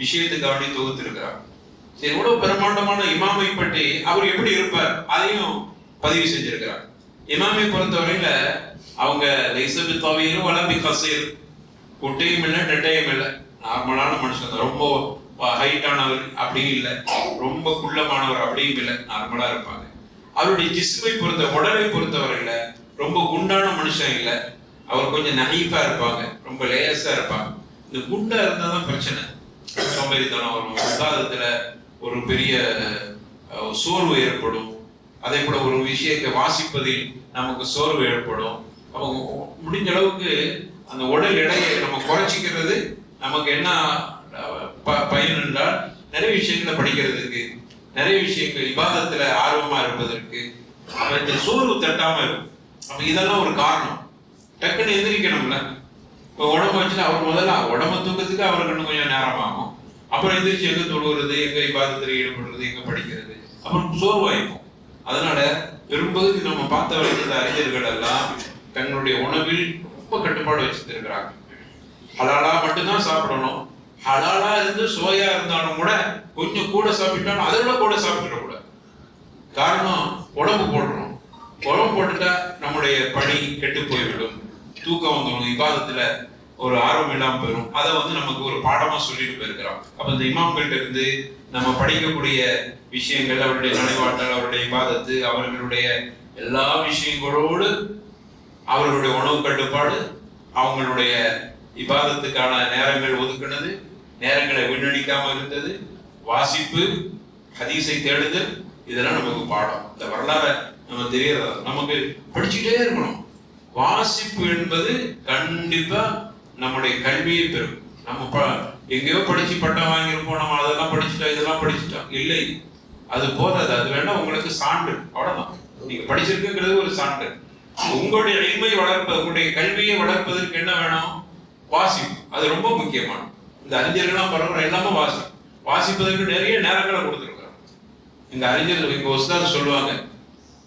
விஷயத்துக்காண்டி தொகுத்திருக்கிறார். சரி, இவ்வளவு பிரம்மாண்டமான இமாமை பற்றி அவர் எப்படி இருப்பார் அதையும் பதிவு செஞ்சிருக்கிறார். இமாமை பொறுத்தவரையில அவங்க லைசபி தவீரும் வலபி கசீர், குட்டையும் இல்லை நெட்டையும் இல்லை, நார்மலான மனுஷன் தான். ரொம்ப ஹைட்டானவர் அப்படியும் இல்லை, ரொம்ப குள்ளமானவர் அப்படியும் இல்லை, நார்மலா இருப்பாங்க. அவருடைய ஜிஸ்மை உடலை பொறுத்தவரையில ரொம்ப குண்டான மனுஷன் இல்லை, அவர் கொஞ்சம் நகைப்பா இருப்பாங்க, ரொம்ப லேசா இருப்பாங்க. இந்த குண்டா இருந்தாதான் பிரச்சனை, சோம்பேறித்தனம் வரும், உதாரணத்துல ஒரு பெரிய சோர்வு ஏற்படும். அதே போல ஒரு விஷயத்தை வாசிப்பதில் நமக்கு சோர்வு ஏற்படும். அவங்க முடிஞ்ச அளவுக்கு அந்த உடல் எடையை நம்ம குறைச்சிக்கிறது நமக்கு என்ன பயன் என்றால், நிறைய விஷயங்களை படிக்கிறதுக்கு, நிறைய விஷயங்கள் இபாதத்துல ஆர்வமா இருப்பதற்கு, இந்த சோர்வு தட்டாம இருக்கும். அப்ப இதெல்லாம் ஒரு காரணம். டக்குன்னு எந்திரிக்கணும்ல. இப்போ உடம்பு வச்சுட்டு அவர் முதல்ல உடம்பு தூக்கத்துக்கு அவருக்கு இன்னும் கொஞ்சம் நேரம் ஆகும். அப்புறம் எந்திரிச்சு எங்க தொழுகிறது, எங்க இபாதத்தில் ஈடுபடுறது, எங்க படிக்கிறது, அப்புறம் சோர்வாயிருக்கும். அதனால பெரும்பகுதி நம்ம பார்த்த வரைக்கும் அறிஞர்கள் எல்லாம் தங்களுடைய உணவில் ரொம்ப கட்டுப்பாடு வச்சுருக்கிறாங்க. ஹலாலா மட்டும்தான் சாப்பிடணும். ஹலாலா இருந்து சுவையா இருந்தாலும் கூட கொஞ்சம் கூட சாப்பிட்டாலும் அதை விட கூட சாப்பிடக்கூடாது. காரணம், உடம்பு போட்டுரும். உடம்பு போட்டுட்டா நம்முடைய பணி கெட்டு போய்விடும், தூக்கம் வந்துடும், இபாதத்துல ஒரு ஆர்வம் இல்லாம போயிடும். அதை நமக்கு ஒரு பாடமா சொல்லிட்டு போயிருக்கிறோம். அப்ப இந்த இமாம்கள்ட்ட இருந்து நம்ம படிக்கக்கூடிய விஷயங்கள், அவருடைய நினைவாற்றல், அவருடைய இபாதத்து, அவர்களுடைய எல்லா விஷயங்களோடு அவர்களுடைய உணவு கட்டுப்பாடு, அவங்களுடைய இபாதத்துக்கான நேரங்கள் ஒதுக்கினது, நேரங்களை வீணடிக்காம இருந்தது, வாசிப்பு, ஹதீஸை தேடுதல், இதெல்லாம் நமக்கு பாடம். இந்த வரலாறை நம்ம தெரியறதா நமக்கு படிச்சுட்டே இருக்கணும். வாசிப்பு என்பது கண்டிப்பா நம்முடைய கல்வியை பெறும். நம்ம எங்கேயோ படிச்சு பட்டம் வாங்கியிருப்போம், நம்ம அதெல்லாம் படிச்சுட்டோம், இதெல்லாம் படிச்சுட்டோம், இல்லை, அது போதாது. அது வேணா உங்களுக்கு சான்று, அவ்வளவுதான். நீங்க படிச்சிருக்குங்கிறது ஒரு சான்று. உங்களுடைய எளிமை வளர்ப்பது, உங்களுடைய கல்வியை வளர்ப்பதற்கு என்ன வேணும்? வாசிப்பு. அது ரொம்ப முக்கியமான. இந்த அறிஞர்கள்லாம் பரவாயில்ல, எல்லாமே வாசிப்பதற்கு நிறைய நேரங்களை கொடுத்துருக்காங்க. இந்த அறிஞர்கள் எங்க உஸ்தாத் சொல்லுவாங்க,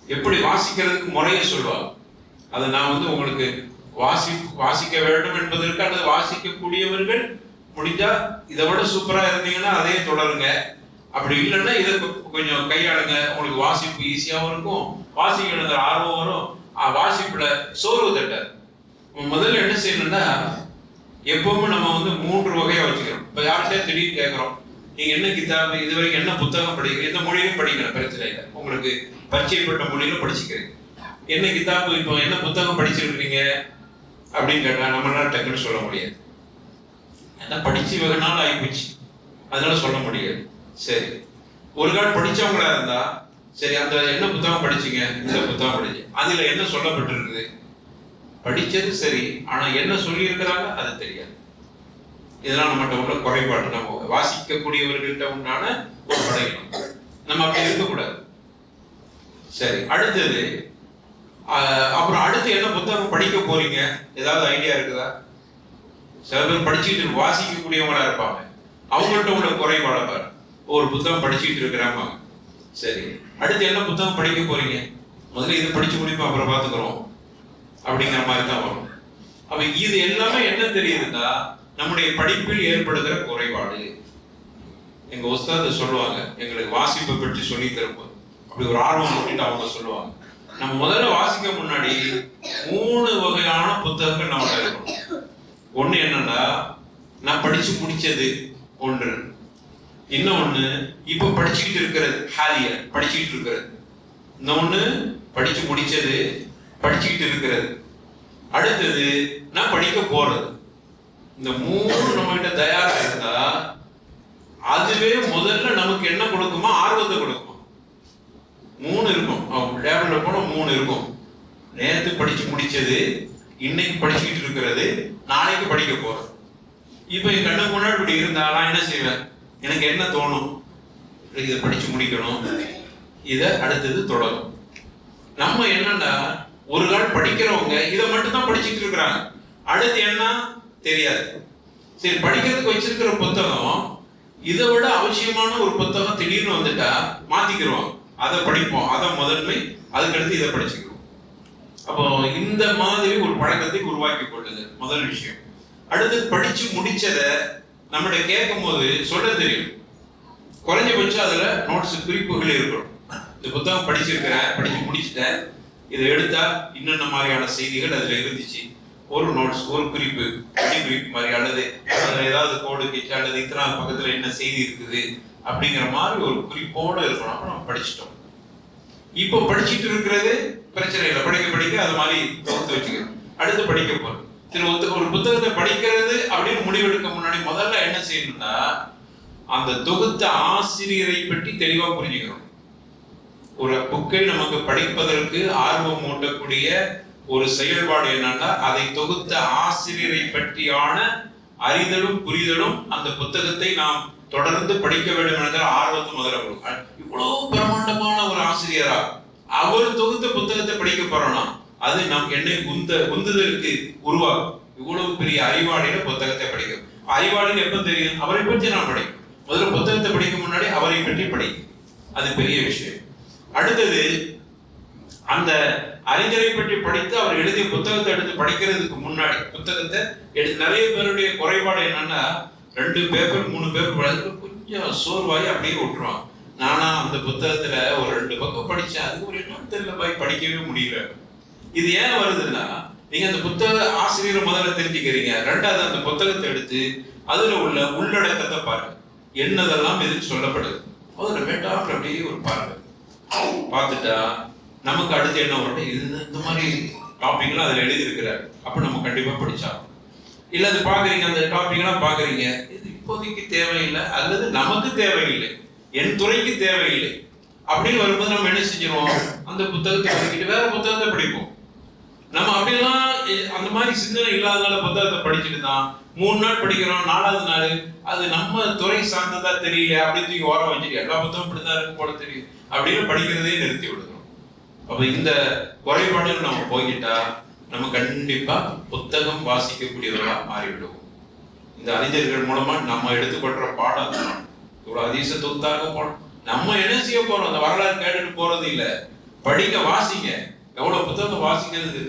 எப்படி வாசிக்கிறதுக்கு முறையை சொல்லுவாங்க. அதை நான் உங்களுக்கு வாசிக்க வேண்டும் என்பதற்கு, அல்லது வாசிக்கக்கூடியவர்கள் முடிஞ்சா இதை விட சூப்பரா இருந்தீங்கன்னா அதையே தொடருங்க. அப்படி இல்லைன்னா இதை கொஞ்சம் கையாளுங்க. உங்களுக்கு வாசிப்பு ஈஸியாகவும் இருக்கும், வாசிக்கணுங்கிற ஆர்வம் வரும், வாசிப்புல சோர்வு தட்டாது. முதல்ல என்ன செய்யணும்னா, எப்பவுமே நம்ம 3 வகையா வச்சுக்கிறோம். இப்ப யார்கிட்டயே திடீர்னு கேட்கிறோம், நீங்க என்ன கிதாபு, இது வரைக்கும் என்ன புத்தகம் படிக்கிறீங்க, இந்த மொழியிலும் படிக்கணும், பிரச்சனை இல்லை, உங்களுக்கு பரிச்சயப்பட்ட மொழியில படிச்சுக்கிறீங்க. என்ன கிதாபு, இப்போ என்ன புத்தகம் படிச்சிருக்கீங்க அப்படின்னு கேட்டா நம்மளால டக்குன்னு சொல்ல முடியாது. என்ன படிச்சு வெகு நாள் ஆகிப்போச்சு, அதனால சொல்ல முடியாது. சரி, ஒரு கால் படிச்சவங்களா இருந்தா சரி, அந்த என்ன புத்தகம் படிச்சீங்க, இந்த புத்தகம் படிச்சேன், அதுல என்ன சொல்லப்பட்டிருக்குது, படிச்சது சரி, ஆனா என்ன சொல்லி இருக்கிறாங்க அது தெரியாது. இதெல்லாம் நம்மகிட்ட உள்ள குறைபாடு. நம்ம வாசிக்கக்கூடியவர்கள்ட்ட உண்டான ஒரு படையணும், நம்ம அப்படி இருக்கக்கூடாது. சரி, அடுத்தது அப்புறம் அடுத்து என்ன புத்தகம் படிக்க போறீங்க, ஏதாவது ஐடியா இருக்குதா? சில பேர் படிச்சுட்டு வாசிக்கக்கூடியவங்களா இருப்பாங்க, அவங்கள்ட்ட உள்ள குறைபாட பாரு. ஒரு புத்தகம் படிச்சுட்டு இருக்கிறாங்க, சரி, அடுத்து என்ன புத்தகம் படிக்க போறீங்க, முதல்ல இதை படிச்சு முடிப்போம், அப்புறம் பார்த்துக்கிறோம் அப்படிங்கிற மாதிரி தான் வரும். அப்ப இது எல்லாமே என்ன தெரியுதுன்னா, நம்முடைய படிப்பில் ஏற்படுகிற குறைபாடு. எங்க உஸ்தாத் சொல்லுவாங்க, எங்களுக்கு வாசிப்பை பற்றி சொல்லி தரும்போது அப்படி ஒரு ஆர்வம் பண்ணிட்டு அவங்க சொல்லுவாங்க, நம்ம முதல்ல வாசிக்க முன்னாடி 3 வகையான புத்தகங்கள் நம்மகிட்ட இருக்கணும். ஒண்ணு என்னன்னா, நான் படிச்சு முடிச்சது ஒன்று, இன்னொன்னு இப்ப படிச்சுக்கிட்டு இருக்கிறது, ஹாலிய படிச்சுக்கிட்டு இருக்கிறது, இன்னொன்னு படிச்சு முடிச்சது, படிச்சுக்கிட்டு இருக்கிறது, அடுத்தது நான் படிக்க போறது. இந்த 3 நம்ம கிட்ட தயாரா இருந்தா அதுவே முதல்ல நமக்கு என்ன கொடுக்குமா, ஆர்வத்தை கொடுக்குமா. 3 இருக்கும், டேபிள்ல போன 3 இருக்கும். நேற்று படிச்சு முடிச்சது, இன்னைக்கு படிச்சுக்கிட்டு இருக்கிறது, நாளைக்கு படிக்க போறது. இப்ப என் கண்ணுக்கு முன்னாடி இப்படி இருந்தா நான் என்ன செய்வேன்? எனக்கு என்ன தோணும்? இதை படிச்சு முடிக்கணும், இதை அடுத்தது தொடரும். நம்ம என்னன்னா ஒரு நாள் படிக்கிறவங்க இதை மட்டும் தான் படிச்சுட்டு இருக்கிறாங்க, அடுத்து என்ன தெரியாது. சரி, படிக்கிறதுக்கு வச்சிருக்கிற புத்தகம் இதை விட அவசியமான ஒரு புத்தகம் திடீர்னு வந்துட்டா மாத்திக்கிறோம், அதை படிப்போம், அதை முதன்மை, அதுக்கடுத்து இதை படிச்சுக்கிறோம். அப்போ இந்த மாதிரி ஒரு பழக்கத்தை உருவாக்கி கொள்ளுது முதல் விஷயம். அடுத்து படிச்சு முடிச்சதை நம்மகிட்ட கேட்கும் போது சொல்ல தெரியும். குறைஞ்சபட்சம் அதுல நோட்ஸ் குறிப்புகள் இருக்கணும். இந்த புத்தகம் படிச்சிருக்கிறேன், படிச்சு முடிச்சுட்டேன், இதை எடுத்தா இன்னென்ன மாதிரியான செய்திகள் அதுல இருந்துச்சு, ஒரு நோட்ஸ், ஒரு குறிப்பு, குறிப்பு மாதிரி, அல்லது அதுல ஏதாவது கோடு கிச்சு, அல்லது இத்தனை பக்கத்துல என்ன செய்தி இருக்குது அப்படிங்கிற மாதிரி ஒரு குறிப்போட இருக்கணும். அப்ப நம்ம படிச்சுட்டோம். இப்போ படிச்சுட்டு இருக்கிறது பிரச்சனை இல்லை, படிக்க படிக்க அது மாதிரி தொகுத்து வச்சுக்கணும். அடுத்து படிக்க போறோம். ஒரு புத்தகத்தை படிக்கிறது அப்படின்னு முடிவெடுக்க முன்னாடி முதல்ல என்ன செய்யணும்னா அந்த தொகுத்த ஆசிரியரை பற்றி தெளிவா புரிஞ்சுக்கணும். ஒரு புக்கை நமக்கு படிப்பதற்கு ஆர்வம் ஊட்டக்கூடிய ஒரு செயல்பாடு என்னன்னா அதை தொகுத்த ஆசிரியரை பற்றியான அறிதலும் புரிதலும், அந்த புத்தகத்தை நாம் தொடர்ந்து படிக்க வேண்டும் என்கிற ஆர்வத்தை முதல்ல கொடுக்கும். இவ்வளவு பிரமாண்டமான ஒரு ஆசிரியரா அவர் தொகுத்த புத்தகத்தை படிக்க போறோம்னா அது நம் என்னை உந்துதலுக்கு உருவாகும். இவ்வளவு பெரிய அறிவாளியில புத்தகத்தை படிக்கும். அறிவாளின்னு எப்ப தெரியும்? அவரை பற்றி நான் படிக்கும். முதல்ல புத்தகத்தை படிக்கும் முன்னாடி அவரை பற்றி படிக்கும், அது பெரிய விஷயம். அடுத்தது அந்த அறிஞரை பற்றி படித்து அவர் எழுதிய புத்தகத்தை எடுத்து படிக்கிறதுக்கு முன்னாடி புத்தகத்தை நிறைய பேருடைய குறைபாடு என்னன்னா 2 பேப்பர் 3 பேப்பர் கொஞ்சம் சோர்வாகி அப்படியே விட்டுருவான். நானா அந்த புத்தகத்துல ஒரு 2 பக்கம் படிச்சேன், அதுக்கு ஒரு என்னன்னு தெரியல போய் படிக்கவே முடியல. இது ஏன் வருதுன்னா நீங்க அந்த புத்தக ஆசிரியரை முதல்ல தெரிஞ்சுக்கிறீங்க, ரெண்டாவது அந்த புத்தகத்தை எடுத்து அதுல உள்ள உள்ளடக்கத்தை பாருங்க, என்னதெல்லாம் எதுக்கு சொல்லப்படுது அதுல வேண்டாம் அப்படியே ஒரு பாருங்க. பார்த்துட்டா நமக்கு அடுத்து என்ன வரும், இது இந்த மாதிரி டாபிக்லாம் அதுல எழுதி இருக்கிறார், அப்ப நம்ம கண்டிப்பா படிச்சாலும். இல்ல அது பாக்குறீங்க, அந்த டாபிக்லாம் பாக்குறீங்க, இது இப்போதைக்கு தேவையில்லை அல்லது நமக்கு தேவையில்லை, என் துறைக்கு தேவையில்லை அப்படின்னு வரும்போது நம்ம என்ன செஞ்சிருவோம், அந்த புத்தகத்தை படிக்கிட்டு வேற புத்தகத்தை படிப்போம். நம்ம அப்படிலாம் அந்த மாதிரி சிந்தனை இல்லாதனால புத்தகத்தை படிச்சுட்டு தான் 3 நாள் படிக்கிறோம், 4வது நாள் அது நம்ம துறை சார்ந்ததா தெரியல அப்படின்னு தூக்கி ஓரம் வச்சுட்டு எல்லா புத்தகம் இப்படிதான் இருக்கு போல தெரியும் அப்படின்னு படிக்கிறதே நிறுத்தி விடுறோம். அப்ப இந்த குறைபாடுகள் நம்ம போய்கிட்டா நம்ம கண்டிப்பா புத்தகம் வாசிக்கக்கூடியவர்களா மாறிவிடுவோம். இந்த அறிஞர்கள் மூலமா நம்ம எடுத்துக்கொள்ற பாடம் இவ்வளவு அதிச தொகுத்தாக போனோம். நம்ம என்ன செய்ய போறோம், அந்த வரலாறு கேட்டுட்டு போறது இல்ல, படிக்க வாசிங்க. எவ்வளவு புத்தகத்தை வாசிக்கிறது,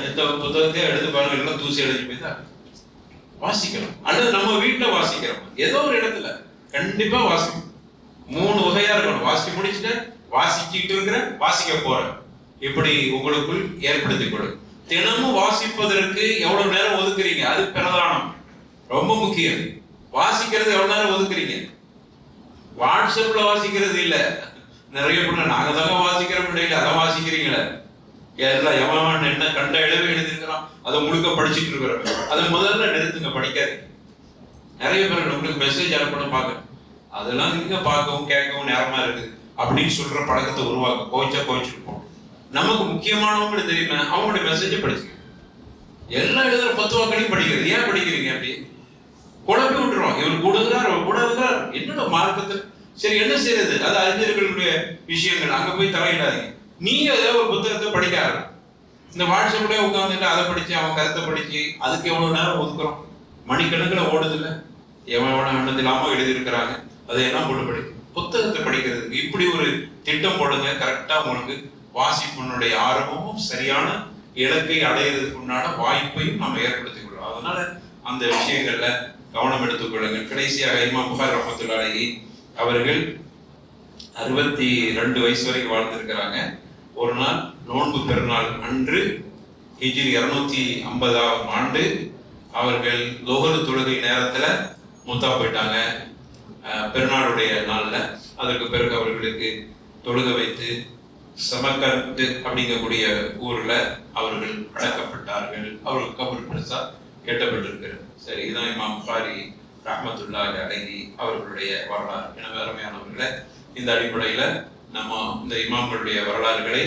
இந்த புத்தகத்தையே எடுத்து பாருங்க, எல்லாம் தூசி அடைஞ்சு போய் தான் வாசிக்கணும். அல்லது நம்ம வீட்டுல வாசிக்கிறோம், ஏதோ ஒரு இடத்துல கண்டிப்பா வாசிக்கணும். 3 வகையா இருக்கணும். வாசிக்க முடிச்சுட்டு வாசிச்சுட்டு இருக்கிற, வாசிக்க போறேன், இப்படி உங்களுக்குள் ஏற்படுத்திக் கொடு. தினமும் வாசிப்பதற்கு எவ்வளவு நேரம் ஒதுக்குறீங்க, அது பிரதானம், ரொம்ப முக்கியம். வாசிக்கிறது எவ்வளவு நேரம் ஒதுக்குறீங்க? வாட்ஸ்அப்ல வாசிக்கிறது இல்ல, நிறைய பேர் நாங்க தாங்க வாசிக்கிறோம், இல்லை அதை வாசிக்கிறீங்களே, எல்லாம் எவன் என்ன கண்ட இடவே எழுதிருக்கிறான் அதை முழுக்க படிச்சுட்டு இருக்கிறோம். அதை முதல்ல நிறுத்துங்க, படிக்காது. நிறைய பேர் உங்களுக்கு மெசேஜ் அனுப்பணும் பார்க்க, அதெல்லாம் நீங்க பார்க்கவும் கேட்கவும் நேரமா இருக்குது அப்படின்னு சொல்ற பழக்கத்தை உருவாக்க கோச்சிருப்போம். நமக்கு முக்கியமானவங்களுக்கு தெரியுமா, அவங்களுடைய மெசேஜை படிச்சுக்க. எல்லாம் எழுதுற 10 வாக்களையும் படிக்கிறது, ஏன் படிக்கிறீங்க அப்படி குழப்பி விட்டுருவோம். இவர் கூடுகிறார், அவர் கூடுகிறார், என்னோட மார்க்கத்தில். சரி, என்ன செய்யறது, அது அறிஞர்களுடைய விஷயங்கள், அங்க போய் தலையிடாதீங்க. நீங்க ஏதாவது ஒரு புத்தகத்தை படிக்க ஆரம்பிக்கும். இந்த வாட்ஸ்அப்ல உட்காந்துட்டு அதை படிச்சு அவன் கருத்தை படிச்சு அதுக்கு எவ்வளவு நேரம் ஒதுக்குறோம், மணிக்கணக்கில் ஓடுது இல்ல, எவன் எண்ணது இல்லாம எழுதியிருக்கிறாங்க, அதையெல்லாம் போட்டு படிக்கும். புத்தகத்தை படிக்கிறதுக்கு இப்படி ஒரு திட்டம் போடுங்க, கரெக்டா உங்களுக்கு வாசிப்பினுடைய ஆர்வமும் சரியான இலக்கை அடையிறதுக்கு உண்டான வாய்ப்பையும் நம்ம ஏற்படுத்திக் கொள்றோம். அதனால அந்த விஷயங்கள்ல கவனம் எடுத்துக் கொள்ளுங்கள். கடைசியாக இமாம் புகாரி ரஹ்மத்துல்லாஹி அலைஹி அவர்கள் 62 வயசு வரைக்கும் வாழ்ந்திருக்கிறாங்க. ஒரு நாள் நோன்பு பெருநாள் அன்று ஹிஜ்ரி 250ஆம் ஆண்டு அவர்கள் லோஹர் தொழுகை நேரத்துல மூத்தா போயிட்டாங்க, பெருநாளுடைய நாள்ல. அதற்கு பிறகு அவர்களுக்கு தொழுக வைத்து சமர்கண்ட் அப்படிங்கக்கூடிய ஊர்ல அவர்கள் அடக்கப்பட்டார்கள். அவர்களுக்கு கபர் பெருசா கேட்டப்பட்டிருக்கிறது. சரி, இதுதான் இமாம் புகாரி ரஹ்மத்துல்லாஹி அலைஹி அவர்களுடைய வரலாறு. எனவே அருமையானவர்களே, இந்த அடிப்படையில நம்ம இந்த இமாம்களுடைய வரலாறுகளை